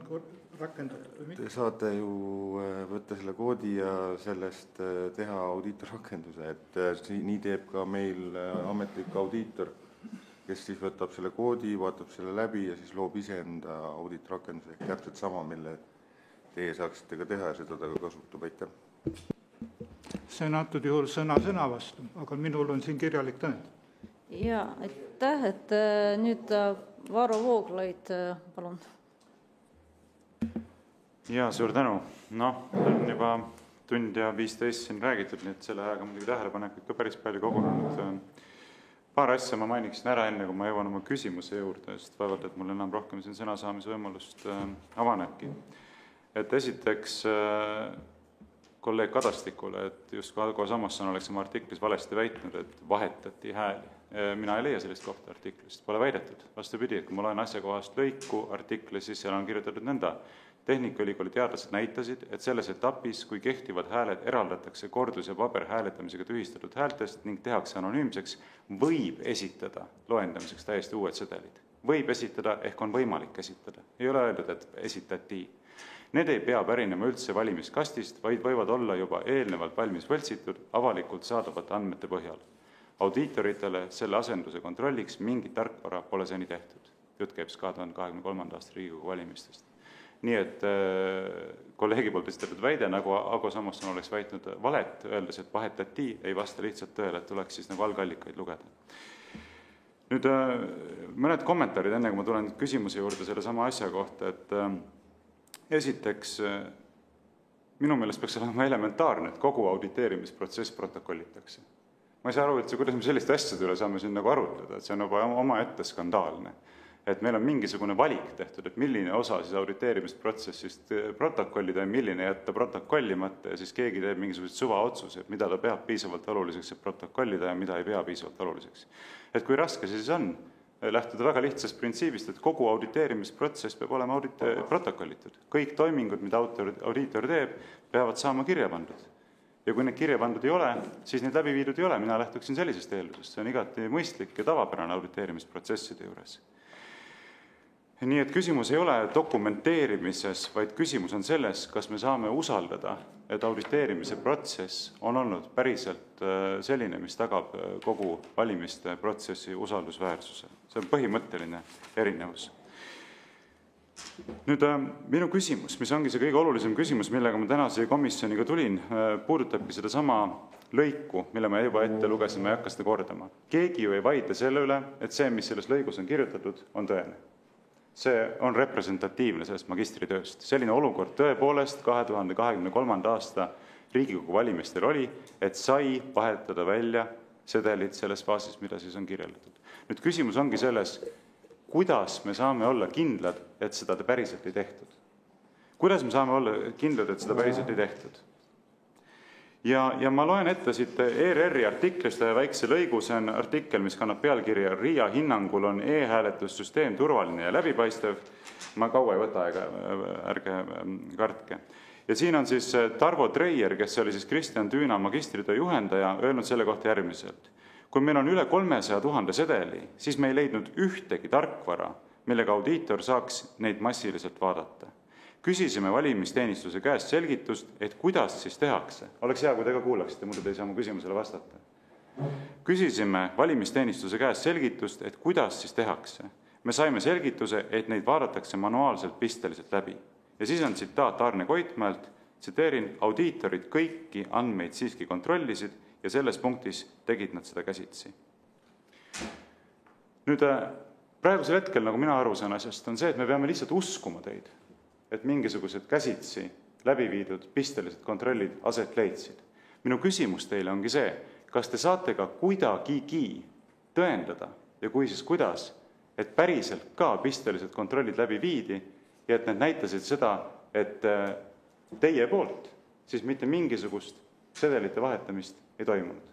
rakendatud või mitte. Te saate ju võtta selle koodi ja sellest teha audiitorrakenduse, et nii teeb ka meil ametlik audiitor, kes siis võtab selle koodi, vaatab selle läbi ja siis loob iseenda audiitorrakenduse ehk täpselt sama, mille teie saaksite ka teha ja seda ta ka kasutab. Aitäh. See on antud juhul sõna vastu, aga minul on siin kirjalik tõend. Ja aitäh, et nüüd Varro Vooglaid, palun. Ja suur tänu. On juba tund ja 15 siin räägitud, nii et selle ajaga muidugi tähelepanekuid ka päris palju kogunenud. Paar asja ma mainiksin ära enne, kui ma jõuan oma küsimuse juurde, sest vaevalt, et mul enam rohkem siin sõna saamise võimalust avanebki. Et esiteks kolleeg Kadastikule, et just Ago Samuelson oleks oma artiklis valesti väitnud, et vahetati hääli. Mina ei leia sellist kohta artiklist, pole väidetud. Vastupidi, et kui ma loen asjakohast lõiku artikli, siis seal on kirjutatud nõnda. Tehnikaülikooli teadlased näitasid, et selles etapis, kui kehtivad hääled eraldatakse kordus- ja paberhääletamisega tühistatud häältest ning tehakse anonüümseks, võib esitada loendamiseks täiesti uued sedelid. Võib esitada ehk on võimalik esitada. Ei ole öeldud, et esitati. Need ei pea pärinema üldse valimiskastist, vaid võivad olla juba eelnevalt valmis võltsitud avalikult saadavate andmete põhjal. Audiitoritele selle asenduse kontrolliks mingit tarkvara pole seni tehtud. Jutt käib 2023. aasta Riigikogu valimistest. Nii et kolleegi poolt esitatud väide, nagu Ago Samuelson oleks väitnud valet, öeldes, et vahetati, ei vasta lihtsalt tõele, et tuleks siis nagu algallikaid lugeda. Nüüd mõned kommentaarid, enne kui ma tulen küsimuse juurde selle sama asja kohta, et esiteks minu meelest peaks olema elementaarne, et kogu auditeerimisprotsess protokollitakse. Ma ei saa aru, et kuidas me selliste asjade üle saame siin nagu arutleda, et see on juba oma ette skandaalne. Et meil on mingisugune valik tehtud, et milline osa siis auditeerimisprotsessist protokollida ja milline jätta protokollimata ja siis keegi teeb mingisugused suvaotsused, mida ta peab piisavalt oluliseks, et protokollida ja mida ei pea piisavalt oluliseks. Et kui raske siis on lähtuda väga lihtsast printsiibist, et kogu auditeerimisprotsess peab olema protokollitud. Kõik toimingud, mida audiitor teeb, peavad saama kirja pandud. Ja kui need kirja pandud ei ole, siis need läbi viidud ei ole. Mina lähtuksin sellisest eeldusest. See on igati mõistlik ja tavapärane auditeerimisprotsesside juures. Nii et küsimus ei ole dokumenteerimises, vaid küsimus on selles, kas me saame usaldada, et auditeerimise protsess on olnud päriselt selline, mis tagab kogu valimiste protsessi usaldusväärsuse. See on põhimõtteline erinevus. Nüüd minu küsimus, mis ongi see kõige olulisem küsimus, millega ma tänase komisjoniga tulin, puudutabki seda sama lõiku, mille ma juba ette lugesin, ma ei hakka seda kordama. Keegi ju ei vaidle selle üle, et see, mis selles lõigus on kirjutatud, on tõene. See on representatiivne sellest magistritööst. Selline olukord tõepoolest 2023. aasta Riigikogu valimistel oli, et sai vahetada välja sedelid selles faasis, mida siis on kirjeldatud. Nüüd küsimus ongi selles, kuidas me saame olla kindlad, et seda päriselt ei tehtud. Kuidas me saame olla kindlad, et seda päriselt ei tehtud? Ja ma loen ette siit ERR-i artiklist väikse lõigu, see on artikkel, mis kannab pealkirja RIA hinnangul on e-hääletussüsteem turvaline ja läbipaistev. Ma kaua ei võta, ärge kartke. Ja siin on siis Tarvo Treier, kes oli siis Kristjan Tüüna magistritöö juhendaja, öelnud selle kohta järgmiselt. Kui meil on üle 300 000 sedeli, siis me ei leidnud ühtegi tarkvara, millega audiitor saaks neid massiliselt vaadata. Küsisime valimisteenistuse käest selgitust, et kuidas siis tehakse. Oleks hea, kui te ka kuulaksite, muidu te ei saa mu küsimusele vastata. Küsisime valimisteenistuse käest selgitust, et kuidas siis tehakse. Me saime selgituse, et neid vaadatakse manuaalselt pisteliselt läbi. Ja siis on tsitaat Arne Koitmäelt, tsiteerin, audiitorid kõiki andmeid siiski kontrollisid ja selles punktis tegid nad seda käsitsi. Nüüd praegusel hetkel, nagu mina aru saan asjast, on see, et me peame lihtsalt uskuma teid, et mingisugused käsitsi läbi viidud pistelised kontrollid aset leidsid. Minu küsimus teile ongi see, kas te saate ka kuidagigi tõendada ja kui siis kuidas, et päriselt ka pistelised kontrollid läbi viidi ja et need näitasid seda, et teie poolt siis mitte mingisugust sedelite vahetamist ei toimunud.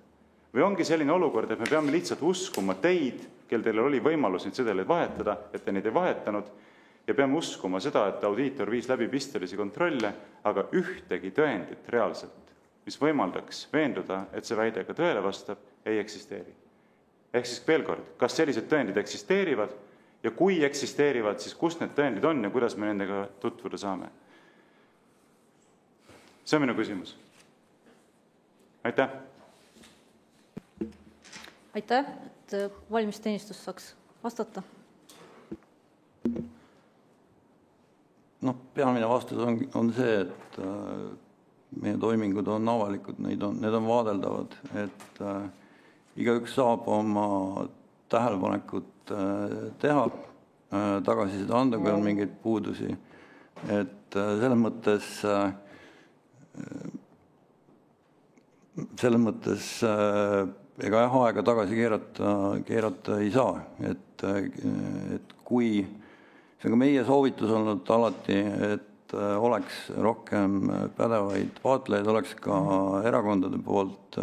Või ongi selline olukord, et me peame lihtsalt uskuma teid, kel teil oli võimalus neid sedeleid vahetada, et te neid ei vahetanud, ja peame uskuma seda, et audiitor viis läbi pistelisi kontrolle, aga ühtegi tõendit reaalselt, mis võimaldaks veenduda, et see väide ka tõele vastab, ei eksisteeri. Ehk siis veel kord, kas sellised tõendid eksisteerivad ja kui eksisteerivad, siis kust need tõendid on ja kuidas me nendega tutvuda saame? See on minu küsimus. Aitäh! Aitäh, et valimisteenistus saaks vastata. Peamine vastus on see, et meie toimingud on avalikud, need on vaadeldavad, et igaüks saab oma tähelepanekut teha, tagasiside anda, kui on mingeid puudusi, et selles mõttes ega aega tagasi keerata ei saa, et kui see on ka meie soovitus olnud alati, et oleks rohkem pädevaid vaatlejaid, oleks ka erakondade poolt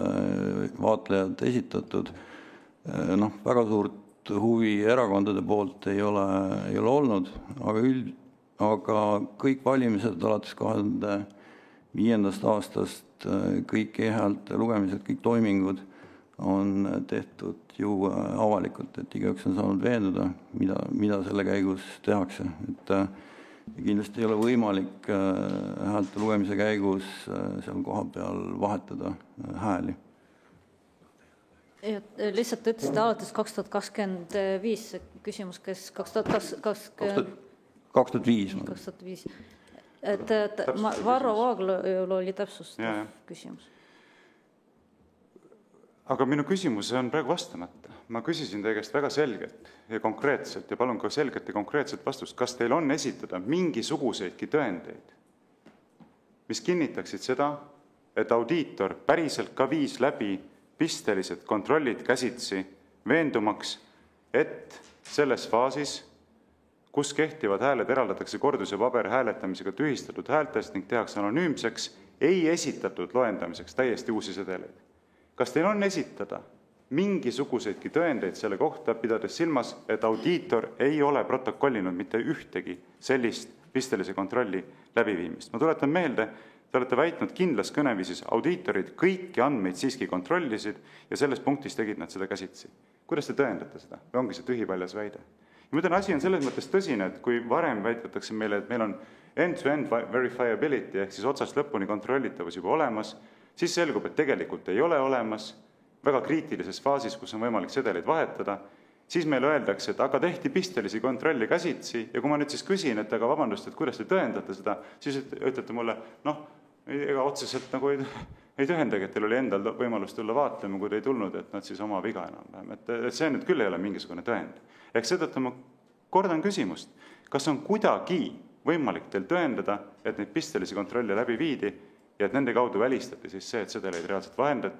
vaatlejad esitatud. Väga suurt huvi erakondade poolt ei ole olnud, aga kõik valimised alates 2005. aastast, kõik e-häälte lugemised, kõik toimingud on tehtud ju avalikult, et igaüks on saanud veenduda, mida selle käigus tehakse. Et kindlasti ei ole võimalik häälte lugemise käigus seal koha peal vahetada hääli. Lihtsalt ütlesite alates 2025 küsimus, kes 2005. Varro Vaaglal oli täpsustav küsimus. Aga minu küsimus on praegu vastamata. Ma küsisin teie käest väga selgelt ja konkreetselt ja palun ka selgelt ja konkreetset vastust. Kas teil on esitada mingisuguseidki tõendeid, mis kinnitaksid seda, et audiitor päriselt ka viis läbi pistelised kontrollid käsitsi veendumaks, et selles faasis, kus kehtivad hääled eraldatakse kordus- ja paberhääletamisega tühistatud häältest ning tehakse anonüümseks, ei esitatud loendamiseks täiesti uusi sedeleid. Kas teil on esitada mingisuguseidki tõendeid selle kohta, pidades silmas, et audiitor ei ole protokollinud mitte ühtegi sellist pistelise kontrolli läbiviimist? Ma tuletan meelde, te olete väitnud kindlas kõneviisis, audiitorid kõiki andmeid siiski kontrollisid ja selles punktis tegid nad seda käsitsi. Kuidas te tõendate seda? Või ongi see tühipaljas väide? Ma ütlen, asi on selles mõttes tõsine, et kui varem väidetakse meile, et meil on end-to-end verifiability ehk siis otsast lõpuni kontrollitavus juba olemas, siis selgub, et tegelikult ei ole olemas, väga kriitilises faasis, kus on võimalik sedeleid vahetada, siis meile öeldakse, et aga tehti pistelisi kontrolli käsitsi ja kui ma nüüd siis küsin, et aga vabandust, et kuidas te tõendate seda, siis ütlete mulle, noh, ega otseselt nagu ei tõendagi, et teil oli endal võimalus tulla vaatlema, kui te ei tulnud, et nad siis oma viga enam-vähem. Et see nüüd küll ei ole mingisugune tõend. Ehk seetõttu ma kordan küsimust, kas on kuidagi võimalik teil tõendada, et neid pistelisi kontrolle läbi viidi ja et nende kaudu välistati siis see, et sedeleid reaalselt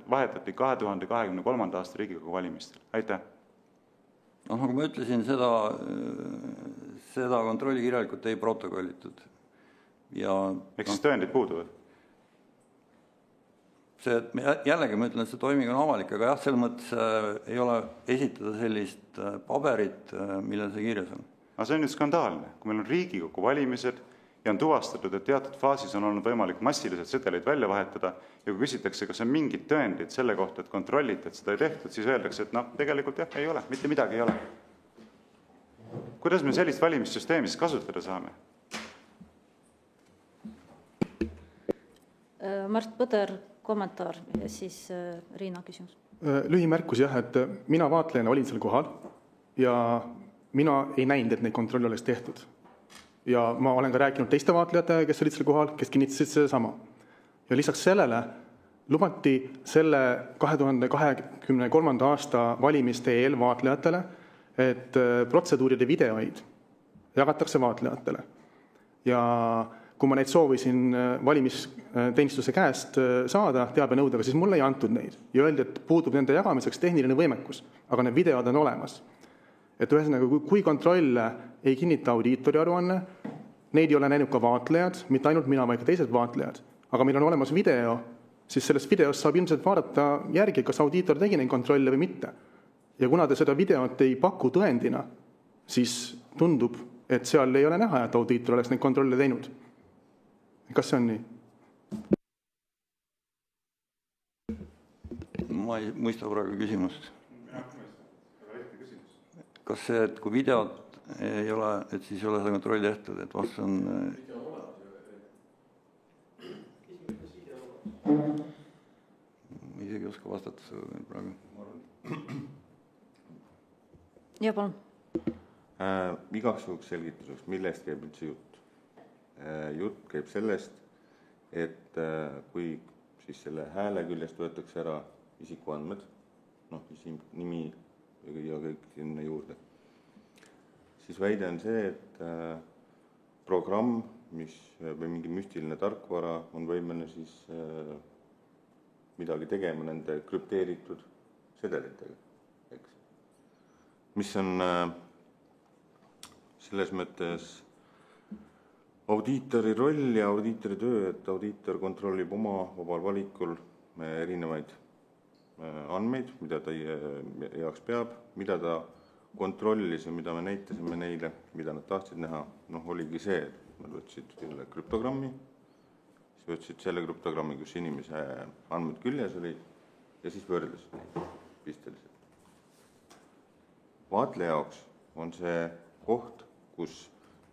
vahetati 2023. aasta Riigikogu valimistel. Aitäh! No, nagu ma ütlesin, seda kontrolli kirjalikult ei protokollitud. Eks siis tõendid puuduvad? Jällegi ma ütlen, et see toiming on avalik, aga jah, selles mõttes ei ole esitada sellist paberit, millel see kirjas on. Aga see on nüüd skandaalne, kui meil on Riigikogu valimised ja on tuvastatud, et teatud faasis on olnud võimalik massiliselt sedeleid välja vahetada ja kui küsitakse, kas on mingid tõendid selle kohta, et kontrolliti, et seda ei tehtud, siis öeldakse, et noh, tegelikult jah, ei ole, mitte midagi ei ole. Kuidas me sellist valimissüsteemi siis kasutada saame? Mart Põder, kommentaar ja siis Riina küsimus. Lühimärkus jah, et mina vaatlejana olin seal kohal ja mina ei näinud, et neid kontrolli oleks tehtud. Ja ma olen ka rääkinud teiste vaatlejatega, kes olid seal kohal, kes kinnitasid seda sama. Ja lisaks sellele lubati selle 2023. aasta valimiste eel vaatlejatele, et protseduuride videoid jagatakse vaatlejatele. Ja kui ma neid soovisin valimisteenistuse käest saada teabenõudega, siis mulle ei antud neid. Ja öeldi, et puudub nende jagamiseks tehniline võimekus, aga need videod on olemas. Et ühesõnaga, kui kontrolle ei kinnita audiitori aruanne, neid ei ole näinud ka vaatlejad, mitte ainult mina, vaid ka teised vaatlejad, aga meil on olemas video, siis sellest videost saab ilmselt vaadata järgi, kas audiitor tegi neid kontrolle või mitte. Ja kuna te seda videot ei paku tõendina, siis tundub, et seal ei ole näha, et audiitor oleks neid kontrolle teinud. Kas see on nii? Ma ei mõista praegu küsimust. Kas see, et kui videot ei ole, et siis ei ole seda kontrolli tehtud, et vastus on... Ma isegi ei oska vastata praegu. Ja palun. Igaks juhuks selgituseks, millest käib üldse jutt? Jutt käib sellest, et kui siis selle hääle küljest võetakse ära isikuandmed, nimi ja kõik sinna juurde, siis väide on see, et programm, või mingi müstiline tarkvara on võimeline siis midagi tegema nende krüpteeritud sedelitega, eks. Mis on selles mõttes audiitori roll ja audiitori töö, et audiitor kontrollib oma vabal valikul erinevaid andmeid, mida ta heaks peab, mida ta kontrollis ja mida me näitasime neile, mida nad tahtsid näha. Oligi see, et nad võtsid selle krüptogrammi, siis võtsid selle krüptogrammi, kus inimese andmed küljes olid ja siis võrdlesid neid pisteliselt. Vaatleja jaoks on see koht, kus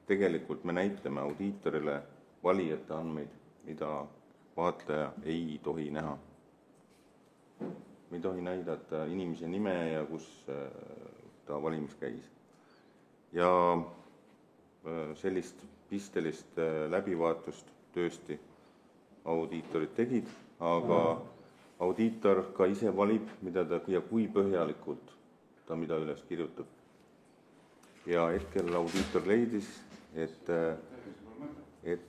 tegelikult me näitame audiitorile valijate andmeid, mida vaatleja ei tohi näha. Me ei tohi näidata inimese nime ja kus ta valimis käis. Ja sellist pistelist läbivaatust tõesti audiitorid tegid, aga audiitor ka ise valib, mida ta ja kui põhjalikult ta mida üles kirjutab. Ja hetkel audiitor leidis, et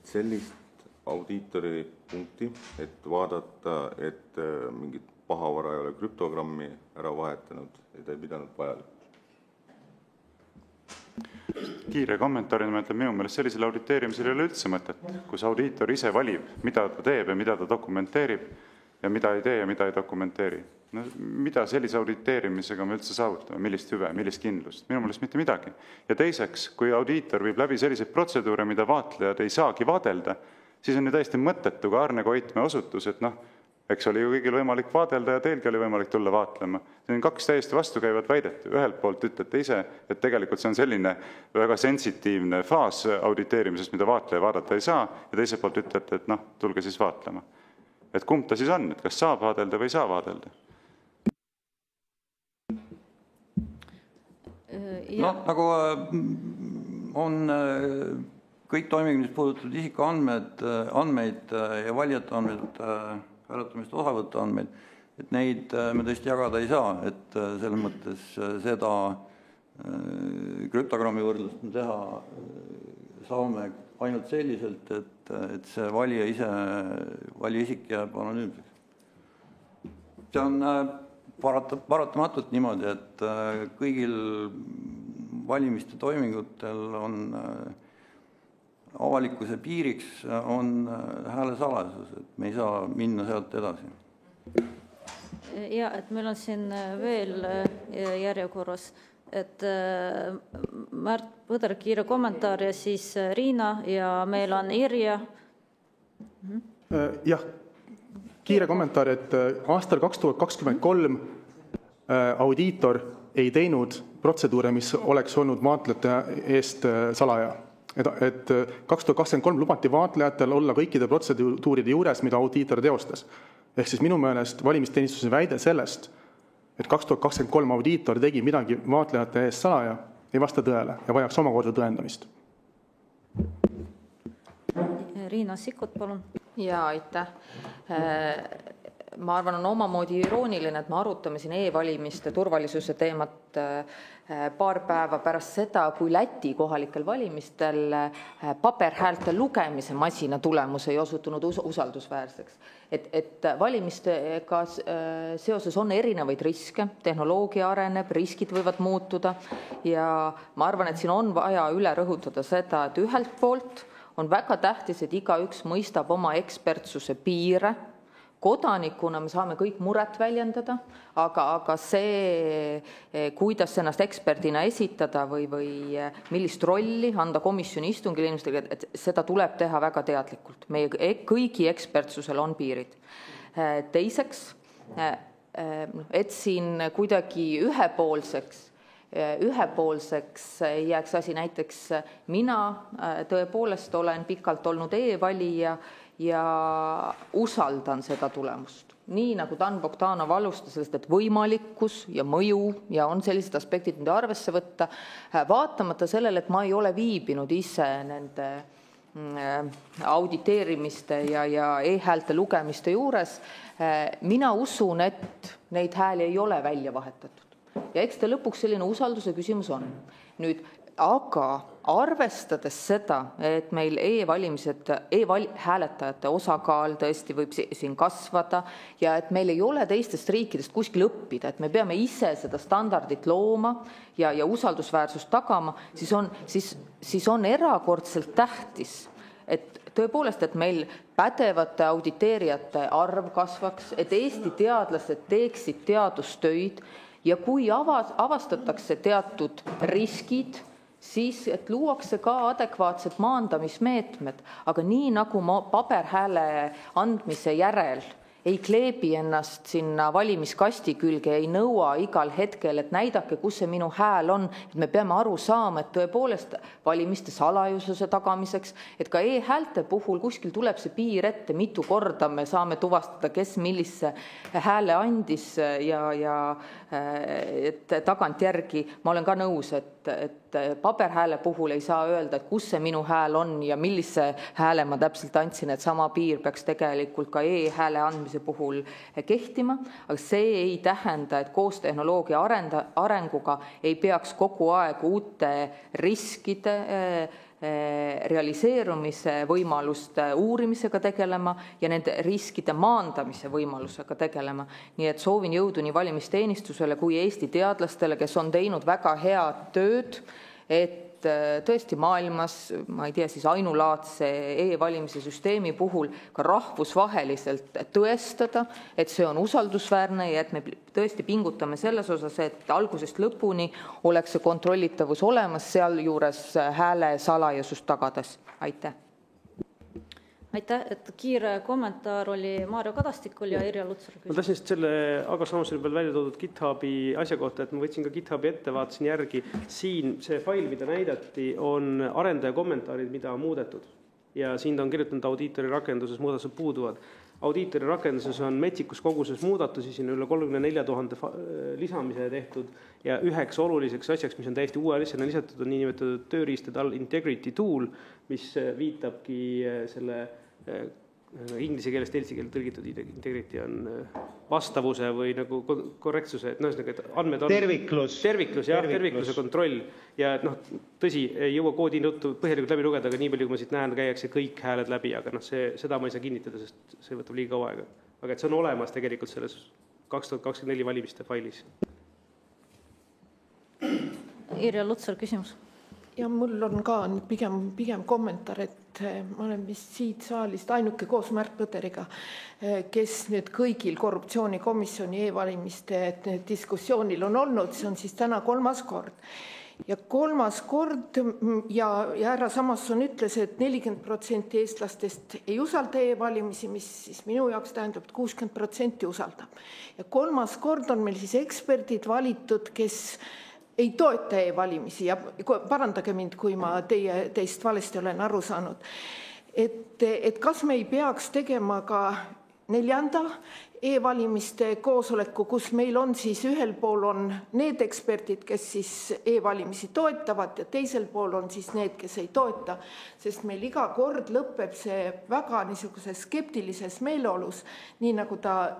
sellist audiitori punkti, et vaadata, et mingit pahavara ei ole krüptogrammi ära vahetanud, et ei pidanud vajalikuks. Kiire kommentaarina ma ütlen, minu meelest sellisel auditeerimisel ei ole üldse mõtet, kus audiitor ise valib, mida ta teeb ja mida ta dokumenteerib ja mida ei tee ja mida ei dokumenteeri. Mida sellise auditeerimisega me üldse saavutame, millist hüve, millist kindlust? Minu meelest mitte midagi. Ja teiseks, kui audiitor viib läbi selliseid protseduure, mida vaatlejad ei saagi vaadelda, siis on ju täiesti mõttetu ka Arne Koitmäe osutus, et Eks oli ju kõigil võimalik vaadelda ja teilgi oli võimalik tulla vaatlema. See on kaks täiesti vastukäivat väidet. Ühelt poolt ütlete ise, et tegelikult see on selline väga sensitiivne faas auditeerimisest, mida vaatleja vaadata ei saa, ja teiselt poolt ütlete, et tulge siis vaatlema. Et kumb ta siis on, et kas saab vaadelda või ei saa vaadelda? Nagu on kõik toimingud, mis puudutavad isikuandmeid ja valijate andmeid, hääletamist osavõtte andmeid, et neid me tõesti jagada ei saa, et selles mõttes seda krüptogrammi võrdlust me teha saame ainult selliselt, et see valija isik jääb anonüümseks. See on paratamatult niimoodi, et kõigil valimiste toimingutel on avalikkuse piiriks on häälesalasus, et me ei saa minna sealt edasi. Ja, et meil on siin veel järjekorras, et Märt Põder kiire kommentaar ja siis Riina ja meil on Irja. Jah, kiire kommentaar, et aastal 2023 audiitor ei teinud protseduure, mis oleks olnud vaatlejate eest salaja. Et 2023 lubati vaatlejatel olla kõikide protseduuride juures, mida audiitor teostas. Ehk siis minu meelest valimisteenistuse väide sellest, et 2023 audiitor tegi midagi vaatlejate eest salaja, ei vasta tõele ja vajaks omakorda tõendamist. Riina Sikkut, palun. Ja, aitäh. Ma arvan, on omamoodi irooniline, et me arutame siin e-valimiste turvalisuse teemat paar päeva pärast seda, kui Läti kohalikel valimistel paberhäälte lugemise masina tulemus ei osutunud usaldusväärseks. Et valimistega seoses on erinevaid riske, tehnoloogia areneb, riskid võivad muutuda ja ma arvan, et siin on vaja üle rõhutada seda, et ühelt poolt on väga tähtis, et igaüks mõistab oma ekspertsuse piire. Kodanikuna me saame kõik muret väljendada, aga see, kuidas ennast eksperdina esitada või millist rolli anda komisjoni istungil inimestele, et seda tuleb teha väga teadlikult. Meie kõigi ekspertsusel on piirid. Teiseks, et siin kuidagi ühepoolseks jääks asi, näiteks mina tõepoolest olen pikalt olnud e-valija ja usaldan seda tulemust. Nii nagu Dan Bogdanov alustas sellest, et võimalikkus ja mõju ja on sellised aspektid, mida arvesse võtta, vaatamata sellele, et ma ei ole viibinud ise nende auditeerimiste ja e-häälte lugemiste juures, mina usun, et neid hääli ei ole välja vahetatud. Ja eks ta lõpuks selline usalduse küsimus on. Nüüd, aga arvestades seda, et meil e-hääletajate osakaal tõesti võib siin kasvada ja et meil ei ole teistest riikidest kuskil õppida, et me peame ise seda standardit looma ja usaldusväärsust tagama, siis on erakordselt tähtis, et tõepoolest, et meil pädevate auditeerijate arv kasvaks, et Eesti teadlased teeksid teadustöid ja kui avastatakse teatud riskid, siis et luuakse ka adekvaatsed maandamismeetmed, aga nii nagu paberhääle andmise järel ei kleebi ennast sinna valimiskasti külge, ei nõua igal hetkel, et näidake, kus see minu hääl on, et me peame aru saama, et tõepoolest valimiste salajususe tagamiseks, et ka e-häälte puhul kuskil tuleb see piir ette, mitu korda me saame tuvastada, kes millise hääle andis ja et tagantjärgi ma olen ka nõus, et paberhääle puhul ei saa öelda, et kus see minu hääl on ja millise hääle ma täpselt andsin, et sama piir peaks tegelikult ka e-hääle andmise puhul kehtima, aga see ei tähenda, et koos tehnoloogia arenguga ei peaks kogu aeg uute riskide realiseerumise võimaluste uurimisega tegelema ja nende riskide maandamise võimalusega tegelema. Nii et soovin jõudu nii valimisteenistusele kui Eesti teadlastele, kes on teinud väga head tööd, et tõesti maailmas, ma ei tea, siis ainulaadse e-valimise süsteemi puhul ka rahvusvaheliselt tõestada, et see on usaldusväärne ja et me tõesti pingutame selles osas, et algusest lõpuni oleks see kontrollitavus olemas, sealjuures hääle salajasust tagades. Aitäh! Aitäh, et kiire kommentaar oli Maarja Kadastikul ja Irja Lutsar. Ma tahtsin selle Ago Samusoni peal välja toodud GitHubi asja kohta, et ma võtsin ka GitHubi ette, vaatasin järgi. Siin see fail, mida näidati, on arendaja kommentaarid, mida on muudetud. Ja siin on kirjutanud audiitori rakenduses muudatused puuduvad. Audiitori rakenduses on metsikus koguses muudatusi, siin üle 34 000 lisamise tehtud ja üheks oluliseks asjaks, mis on täiesti uue asjana lisatud, on niinimetatud tööriistade all integrity tool, mis viitabki selle inglise keelest eesti keelde tõlgitud integrity on vastavuse või nagu korrektsuse, et et andmed on tervikluse kontroll ja tõsi, ei jõua koodi nuttu põhjalikult läbi lugeda, aga nii palju, kui ma siit näen, käiakse kõik hääled läbi, aga seda ma ei saa kinnitada, sest see võtab liiga kaua aega. Aga et see on olemas tegelikult selles 2024 valimiste failis. Irja Lutsar, küsimus. Ja mul on ka pigem kommentaar, et ma olen vist siit saalist ainuke koos Märt Põderiga, kes nüüd kõigil korruptsioonikomisjoni e-valimiste diskussioonil on olnud, see on siis täna 3. kord. Ja 3. kord ja härra Samasson ütles, et 40% eestlastest ei usalda e-valimisi, mis siis minu jaoks tähendab, et 60% usaldab. Ja 3. kord on meil siis eksperdid valitud, kes ei toeta e-valimisi ja parandage mind, kui ma teist valesti olen aru saanud. Et kas me ei peaks tegema ka 4. e-valimiste koosoleku, kus meil on siis ühel pool on need eksperdid, kes siis e-valimisi toetavad ja teisel pool on siis need, kes ei toeta, sest meil iga kord lõpeb see väga niisuguse skeptilises meeleolus, nii nagu ta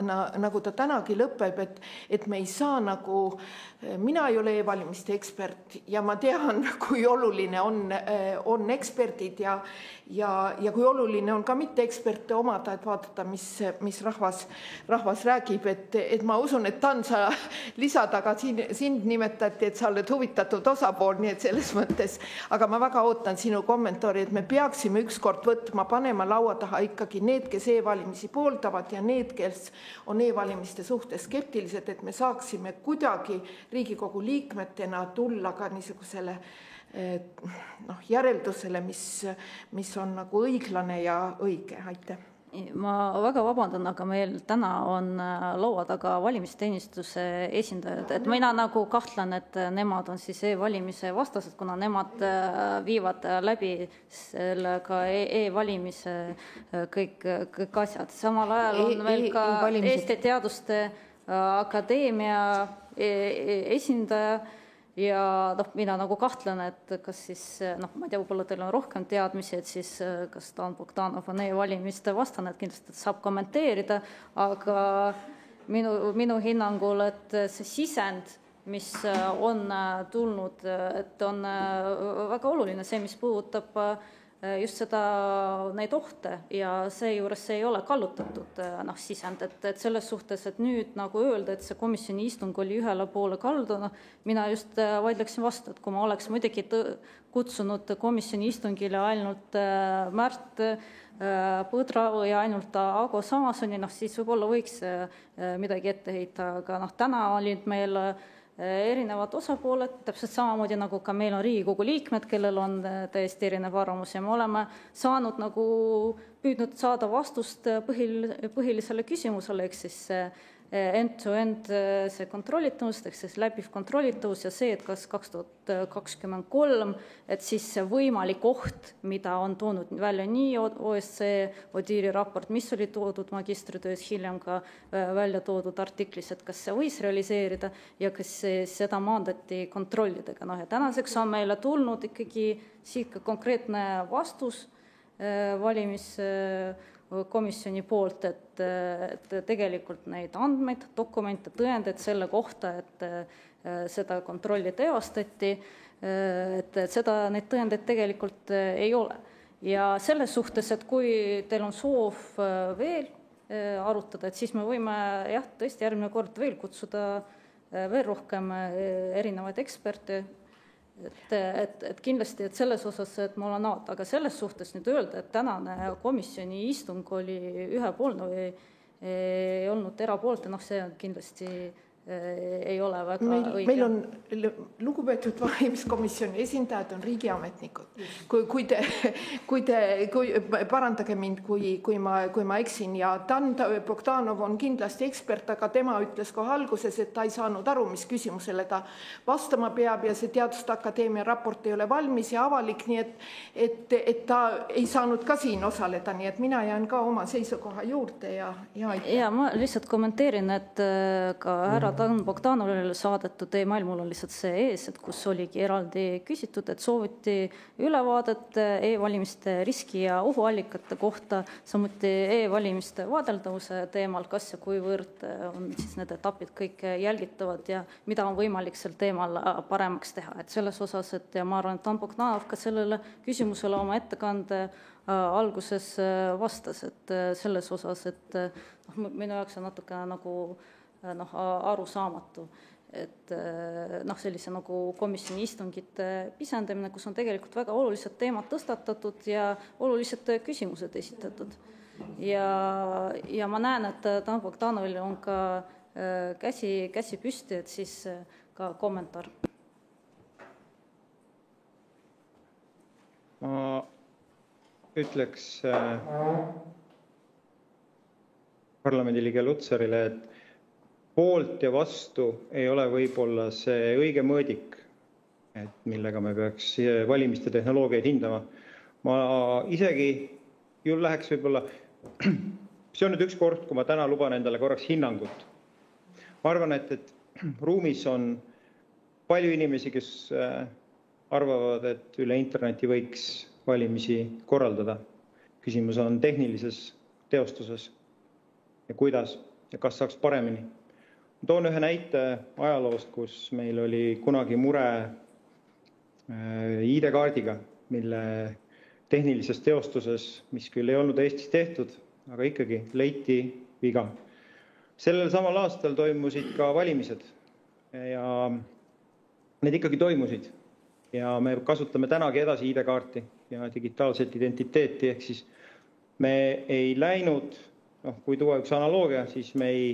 tänagi lõpeb, et me ei saa nagu, mina ei ole e-valimiste ekspert ja ma tean, kui oluline on eksperdid ja kui oluline on ka mitte eksperte omada, et vaadata, mis rahvas räägib, et ma usun, et Tan, sa lisad, aga sind nimetati, et sa oled huvitatud osapool, nii et selles mõttes, aga ma väga ootan sinu kommentaari, et me peaksime ükskord panema laua taha ikkagi need, kes e-valimisi pooldavad ja need, kes on e-valimiste suhtes skeptilised, et me saaksime kuidagi Riigikogu liikmetena tulla ka niisugusele järeldusele, mis on nagu õiglane ja õige. Aitäh. Ma väga vabandan, aga meil täna on laua taga valimisteenistuse esindajad, et mina nagu kahtlen, et nemad on siis e-valimise vastased, kuna nemad viivad läbi sellega e-valimise kõik asjad. Samal ajal on meil ka Eesti Teaduste Akadeemia esindaja ja mina nagu kahtlen, et kas siis, ma ei tea, võib-olla teil on rohkem teadmisi, et siis kas Dan Bogdanov on e-valimiste vastane, et kindlasti saab kommenteerida, aga minu hinnangul, et see sisend, mis on tulnud, et on väga oluline see, mis puudutab just neid ohte ja seejuures see ei ole kallutatud sisend, et selles suhtes, et nüüd nagu öelda, et see komisjoni istung oli ühele poole kaldu, mina just vaidleksin vastu, et kui ma oleks muidugi kutsunud komisjoni istungile ainult Märt Põdra ja ainult Ago Samasoni, siis võib-olla võiks midagi ette heita, aga täna olid meil erinevad osapooled, täpselt samamoodi nagu ka meil on Riigikogu liikmed, kellel on täiesti erinev arvamus ja me oleme saanud nagu püüdnud saada vastust põhilisele küsimusele, ehk siis end-to-end see kontrollitavus, ehk siis läbiv kontrollitavus ja see, et kas 2023, et siis see võimalik oht, mida on toonud välja nii OSCE ODIHR-i raport, mis oli toodud magistritöös, hiljem ka välja toodud artiklis, et kas see võis realiseerida ja kas seda maandati kontrollidega. Ja tänaseks on meile tulnud ikkagi siit konkreetne vastus valimiskomisjoni poolt, et tegelikult neid andmeid, dokumente, tõendeid selle kohta, et seda kontrolli teostati, et neid tõendeid tegelikult ei ole. Ja selles suhtes, et kui teil on soov veel arutada, et siis me võime tõesti järgmine kord veel kutsuda veel rohkem erinevaid eksperte, et kindlasti, et selles osas, et mul on aga selles suhtes nüüd öelda, et tänane komisjoni istung oli ühepoolne või ei olnud erapoolte, see on kindlasti ei ole väga õige. Meil on lugupeetud valimiskomisjoni esindajad on riigiametnikud. Kui parandage mind, kui ma eksin, ja Dan Bogdanov on kindlasti ekspert, aga tema ütles kohe alguses, et ta ei saanud aru, mis küsimusele ta vastama peab ja see Teaduste Akadeemia raport ei ole valmis ja avalik, nii et ta ei saanud ka siin osaleda, nii et mina jään ka oma seisukoha juurde ja ma lihtsalt kommenteerin, et ka härra Dan Bogdanovile saadetud email, mul on lihtsalt see ees, et kus oligi eraldi küsitud, et sooviti ülevaadet e-valimiste riski ja ohuallikate kohta, samuti e-valimiste vaadeldavuse teemal, kas ja kuivõrd on siis need etapid kõik jälgitavad ja mida on võimalik sel teemal paremaks teha. Et selles osas, et ja ma arvan, et Dan Bogdanov ka sellele küsimusele oma ettekande alguses vastas, et selles osas, et minu jaoks on natuke nagu arusaamatu, et sellise nagu komisjoni istungite pisendamine, kus on tegelikult väga olulised teemad tõstatatud ja olulised küsimused esitatud. Ja ma näen, et Dan Bogdanovil on ka käsi püsti, et siis ka kommentaar. Ma ütleks parlamendiliige Lutsarile, et poolt ja vastu ei ole võib-olla see õige mõõdik, millega me peaks valimiste tehnoloogiaid hindama. Ma isegi ju läheks võib-olla, see on nüüd üks kord, kui ma täna luban endale korraks hinnangut. Ma arvan, et ruumis on palju inimesi, kes arvavad, et üle interneti võiks valimisi korraldada. Küsimus on tehnilises teostuses ja kuidas ja kas saaks paremini. Toon ühe näite ajaloost, kus meil oli kunagi mure ID-kaardiga, mille tehnilises teostuses, mis küll ei olnud Eestis tehtud, aga ikkagi leiti viga. Sellel samal aastal toimusid ka valimised ja need ikkagi toimusid. Ja me kasutame tänagi edasi ID-kaarti ja digitaalset identiteeti, ehk siis me ei läinud, kui tuua üks analoogia, siis me ei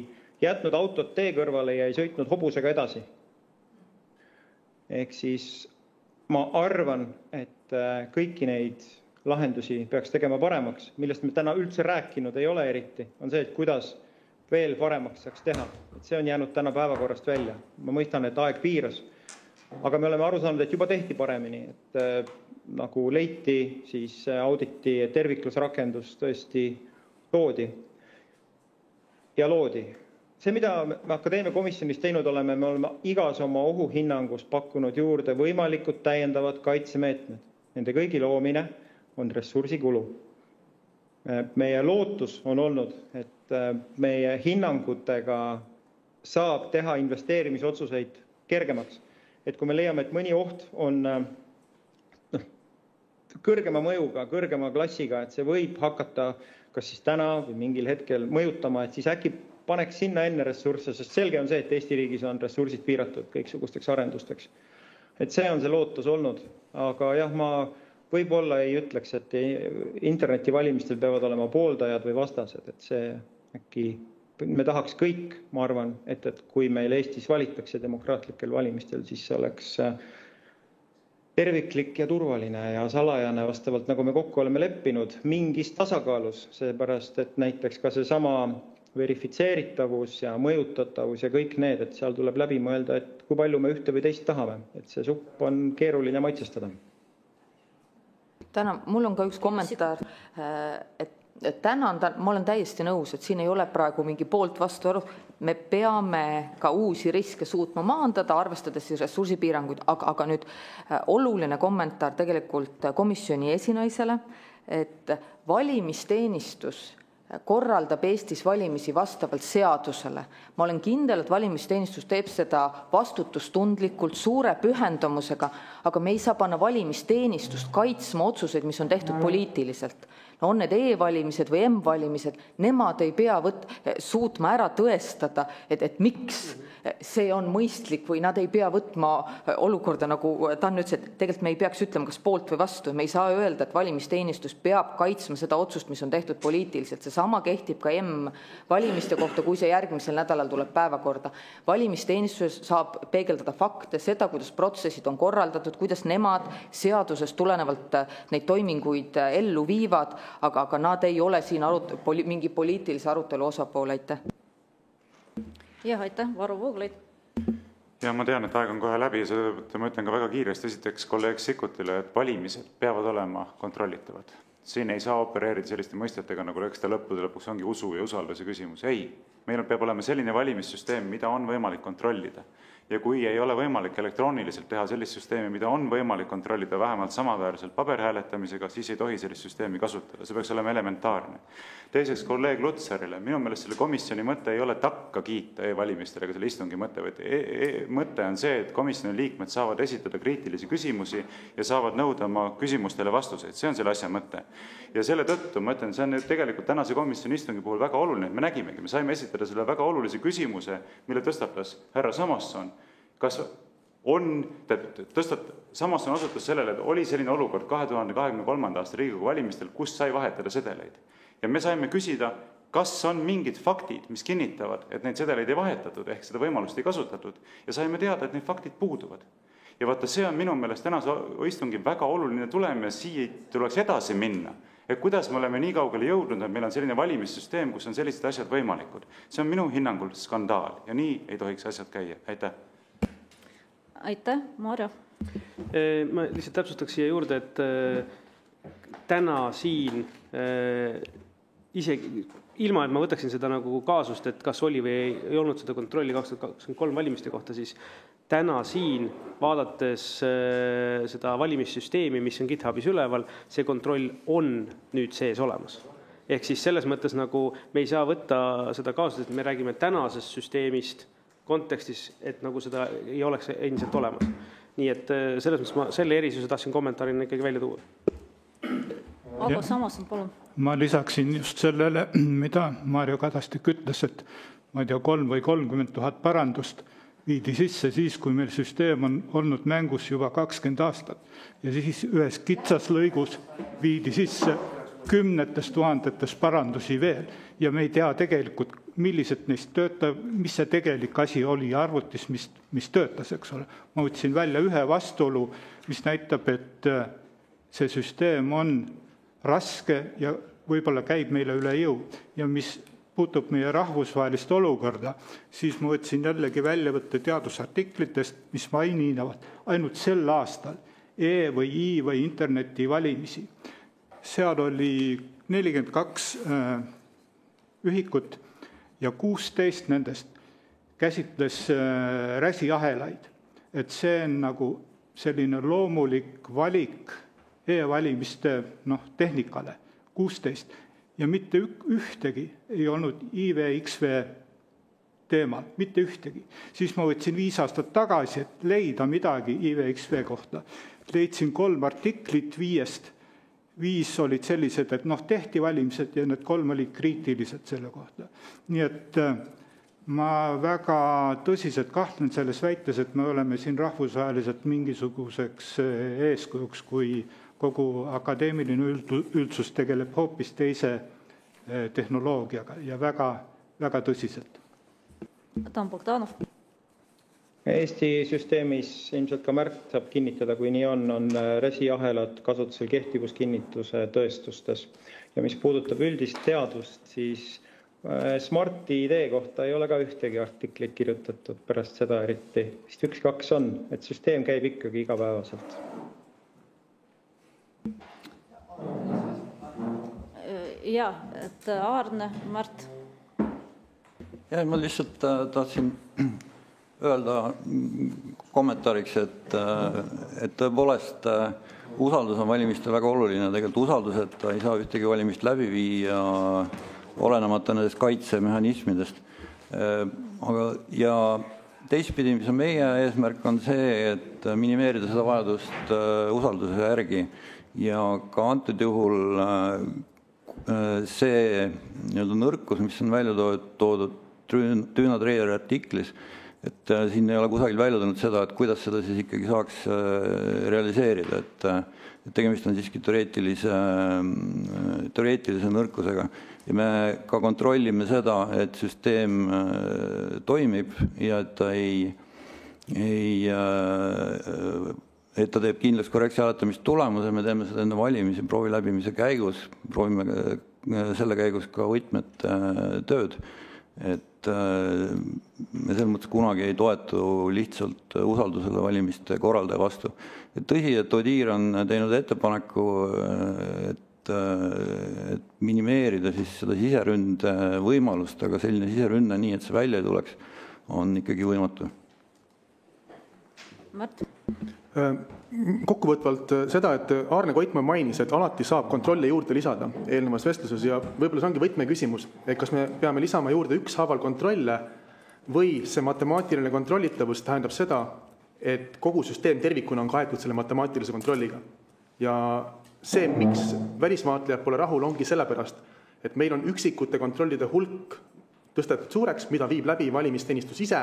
jätnud autot tee kõrvale ja ei sõitnud hobusega edasi. Ehk siis ma arvan, et kõiki neid lahendusi peaks tegema paremaks, millest me täna üldse rääkinud ei ole eriti, on see, et kuidas veel paremaks saaks teha. Et see on jäänud täna päevakorrast välja. Ma mõistan, et aeg piiras, aga me oleme aru saanud, et juba tehti paremini, et nagu leiti siis auditi terviklusrakendus tõesti toodi ja loodi. See, mida me Akadeemia komisjonis teinud oleme, me oleme igas oma ohuhinnangus pakkunud juurde võimalikud täiendavad kaitsemeetmed. Nende kõigi loomine on ressursikulu. Meie lootus on olnud, et meie hinnangutega saab teha investeerimisotsuseid kergemaks. Et kui me leiame, et mõni oht on kõrgema mõjuga, kõrgema klassiga, et see võib hakata kas siis täna või mingil hetkel mõjutama, et siis äkki paneks sinna enne ressursse, sest selge on see, et Eesti riigis on ressursid piiratud kõiksugusteks arendusteks. Et see on see lootus olnud, aga jah, ma võib-olla ei ütleks, et internetivalimistel peavad olema pooldajad või vastased, et see äkki, me tahaks kõik, ma arvan, et kui meil Eestis valitakse demokraatlikel valimistel, siis see oleks terviklik ja turvaline ja salajane vastavalt, nagu me kokku oleme leppinud, mingis tasakaalus, seepärast, et näiteks ka see sama verifitseeritavus ja mõjutatavus ja kõik need, et seal tuleb läbi mõelda, et kui palju me ühte või teist tahame, et see supp on keeruline maitsestada. Täna, mul on ka üks kommentaar, et ma olen täiesti nõus, et siin ei ole praegu mingi poolt vastu aru. Me peame ka uusi riske suutma maandada, arvestades siis ressursipiiranguid, aga nüüd oluline kommentaar tegelikult komisjoni esinaisele, et valimisteenistus korraldab Eestis valimisi vastavalt seadusele. Ma olen kindel, et valimisteenistus teeb seda vastutustundlikult, suure pühendumusega, aga me ei saa panna valimisteenistust kaitsma otsuseid, mis on tehtud poliitiliselt. on need e-valimised või m-valimised, nemad ei pea suutma ära tõestada, et miks see on mõistlik või nad ei pea võtma olukorda, nagu ta ütles, et tegelikult me ei peaks ütlema, kas poolt või vastu. Me ei saa öelda, et valimisteenistus peab kaitsma seda otsust, mis on tehtud poliitiliselt. Seesama kehtib ka m-valimiste kohta, kui see järgmisel nädalal tuleb päevakorda. Valimisteenistus saab peegeldada fakte, seda, kuidas protsessid on korraldatud, kuidas nemad seadusest tulenevalt neid toiminguid ellu viivad, aga nad ei ole siin mingi poliitilise arutelu osapool. Aitäh. Jah, aitäh, Varro Vooglaid. Ja ma tean, et aeg on kohe läbi ja seda ma ütlen ka väga kiiresti. Esiteks kolleeg Sikkutile, et valimised peavad olema kontrollitavad. Siin ei saa opereerida selliste mõistetega, nagu eks ta lõppude lõpuks ongi usu ja usalduse küsimus. Ei, meil peab olema selline valimissüsteem, mida on võimalik kontrollida. Ja kui ei ole võimalik elektrooniliselt teha sellist süsteemi, mida on võimalik kontrollida vähemalt samaväärselt paberhääletamisega, siis ei tohi sellist süsteemi kasutada. See peaks olema elementaarne. Teiseks kolleeg Lutsarile. Minu meelest selle komisjoni mõte ei ole takka kiita e-valimistele, ega selle istungi mõte. Mõte on see, et komisjoni liikmed saavad esitada kriitilisi küsimusi ja saavad nõuda oma küsimustele vastuseid. See on selle asja mõte. Ja selle tõttu ma ütlen, see on tegelikult tänase komisjoni istungi puhul väga oluline. Me nägimegi, me saime esitada selle väga olulise küsimuse, mille tõstatas härra Samosson. Kas on, Samosson osutus sellele, et oli selline olukord 2023. aasta Riigikogu valimistel, kus sai vahetada sedeleid. Ja me saime küsida, kas on mingid faktid, mis kinnitavad, et neid sedeleid ei vahetatud, ehk seda võimalust ei kasutatud, ja saime teada, et need faktid puuduvad. Ja vaata, see on minu meelest tänase istungi väga oluline tulem ja siit tuleks edasi minna. Et kuidas me oleme nii kaugele jõudnud, et meil on selline valimissüsteem, kus on sellised asjad võimalikud. See on minu hinnangul skandaal ja nii ei tohiks asjad käia. Aitäh. Aitäh, Maarja. Ma lihtsalt täpsustaks siia juurde, et täna siin isegi ilma, et ma võtaksin seda nagu kaasust, et kas oli või ei olnud seda kontrolli 2023 valimiste kohta, siis täna siin vaadates seda valimissüsteemi, mis on GitHubis üleval, see kontroll on nüüd sees olemas. Ehk siis selles mõttes nagu me ei saa võtta seda kaasust, et me räägime tänasest süsteemist kontekstis, et nagu seda ei oleks endiselt olemas. Nii et selles mõttes ma selle erisuse tahtsin kommentaarina ikkagi välja tuua. Aga samas on palun. Ma lisaksin just sellele, mida Maarjo Kadastik ütles, et ma ei tea, 3 või 30 000 parandust viidi sisse siis, kui meil süsteem on olnud mängus juba 20 aastat. Ja siis ühes kitsas lõigus viidi sisse 10 000 parandusi veel. Ja me ei tea tegelikult, millised neist töötab, mis see tegelik asi oli arvutis, mis töötas, eks ole. Ma võtsin välja ühe vastuolu, mis näitab, et see süsteem on raske ja võib-olla käib meile üle jõu. Ja mis puutub meie rahvusvahelist olukorda, siis ma võtsin jällegi väljavõtte teadusartiklitest, mis mainivad ainult sel aastal e- või i- või interneti valimisi. Seal oli 42 ühikut ja 16 nendest käsitles räsiahelaid. Et see on nagu selline loomulik valik e-valimiste tehnikale, 16. Ja mitte ühtegi ei olnud IVXV teemal, mitte ühtegi. Siis ma võtsin 5 aastat tagasi, et leida midagi IVXV kohta. Leidsin 3 artiklit 5. 5 olid sellised, et tehti valimised ja need 3 olid kriitilised selle kohta. Nii et ma väga tõsiselt kahtlen selles väites, et me oleme siin rahvusvaheliselt mingisuguseks eeskujuks, kui kogu akadeemiline üldsus tegeleb hoopis teise tehnoloogiaga ja väga, väga tõsiselt. Tam Bogdanov. Eesti süsteemis ilmselt ka Märt saab kinnitada, kui nii on räsiahelad kasutusel kehtivuskinnituse tõestustes. Ja mis puudutab üldist teadust, siis Smarti idee kohta ei ole ka ühtegi artiklit kirjutatud pärast seda eriti. Vist 1-2 on, et süsteem käib ikkagi igapäevaselt. Ja, et Aarne, Märt. Ja, ma lihtsalt tahtsin öelda kommentaariks, et tõepoolest usaldus on valimistel väga oluline. Tegelikult usalduseta ei saa ühtegi valimist läbi viia, olenemata nendest kaitsemehhanismidest. Ja teistpidi, mis on meie eesmärk, on see, et minimeerida seda vajadust usalduse järgi. Ja ka antud juhul see nii-öelda nõrkus, mis on välja toodud Tüüna Treieri artiklis, et siin ei ole kusagil välja tulnud seda, et kuidas seda siis ikkagi saaks realiseerida, et tegemist on siiski teoreetilise nõrkusega ja me ka kontrollime seda, et süsteem toimib ja et ta teeb kindlaks korrektse hääletamistulemuse, me teeme seda enne valimisi proovi läbimise käigus, proovime selle käigus ka võtmete tööd, et me selles mõttes kunagi ei toetu lihtsalt usaldusele valimiste korraldaja vastu. Et tõsi, et Odiir on teinud ettepaneku, et minimeerida siis seda siseründe võimalust, aga selline siserünne nii, et see välja ei tuleks, on ikkagi võimatu. Mart? Kokkuvõtvalt seda, et Aarne Koitmaa mainis, et alati saab kontrolle juurde lisada eelnevas vestluses ja võib-olla see ongi võtmeküsimus, et kas me peame lisama juurde ükshaaval kontrolle või see matemaatiline kontrollitavus tähendab seda, et kogu süsteem tervikuna on kaetud selle matemaatilise kontrolliga. Ja see, miks välisvaatlejad pole rahul, ongi sellepärast, et meil on üksikute kontrollide hulk tõstetud suureks, mida viib läbi valimisteenistus ise,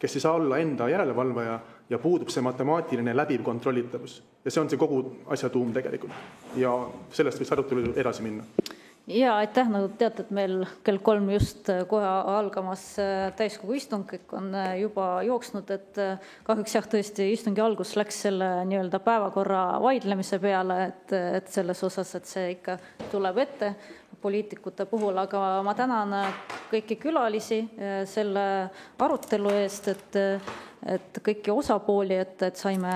kes ei saa olla enda järelevalvaja ja puudub see matemaatiline läbiv kontrollitavus. Ja see on see kogu asja tuum tegelikult. Ja sellest võiks arutelu edasi minna. Ja aitäh, nagu teate, et meil kell 3 just kohe algamas täiskogu istung, kõik on juba jooksnud, et kahjuks jah, tõesti istungi algus läks selle nii-öelda päevakorra vaidlemise peale, et selles osas, et see ikka tuleb ette poliitikute puhul, aga ma tänan kõiki külalisi selle arutelu eest, et kõiki osapooli, et saime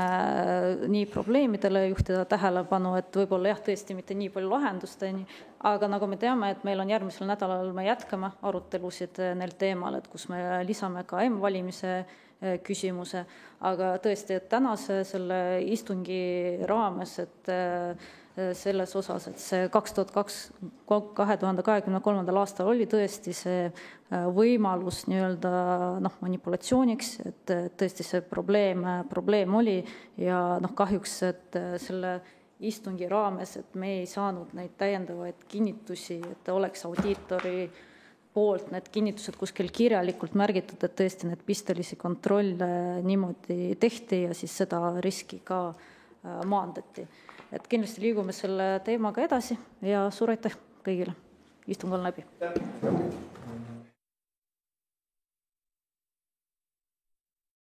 nii probleemidele juhtida tähelepanu, et võib-olla jah, tõesti mitte nii palju lahendusteni, aga nagu me teame, et meil on järgmisel nädalal, me jätkame arutelusid neil teemal, et kus me lisame ka M-valimise küsimuse, aga tõesti, et tänase selle istungi raames, et selles osas, et see 2023. aastal oli tõesti see võimalus nii-öelda manipulatsiooniks, et tõesti see probleem oli ja kahjuks, et selle istungi raames, et me ei saanud neid täiendavaid kinnitusi, et oleks audiitori poolt need kinnitused kuskil kirjalikult märgitud, et tõesti need pistelisi kontrolle niimoodi tehti ja siis seda riski ka maandati. Et kindlasti liigume selle teemaga edasi ja suur aitäh kõigile. Istung on läbi.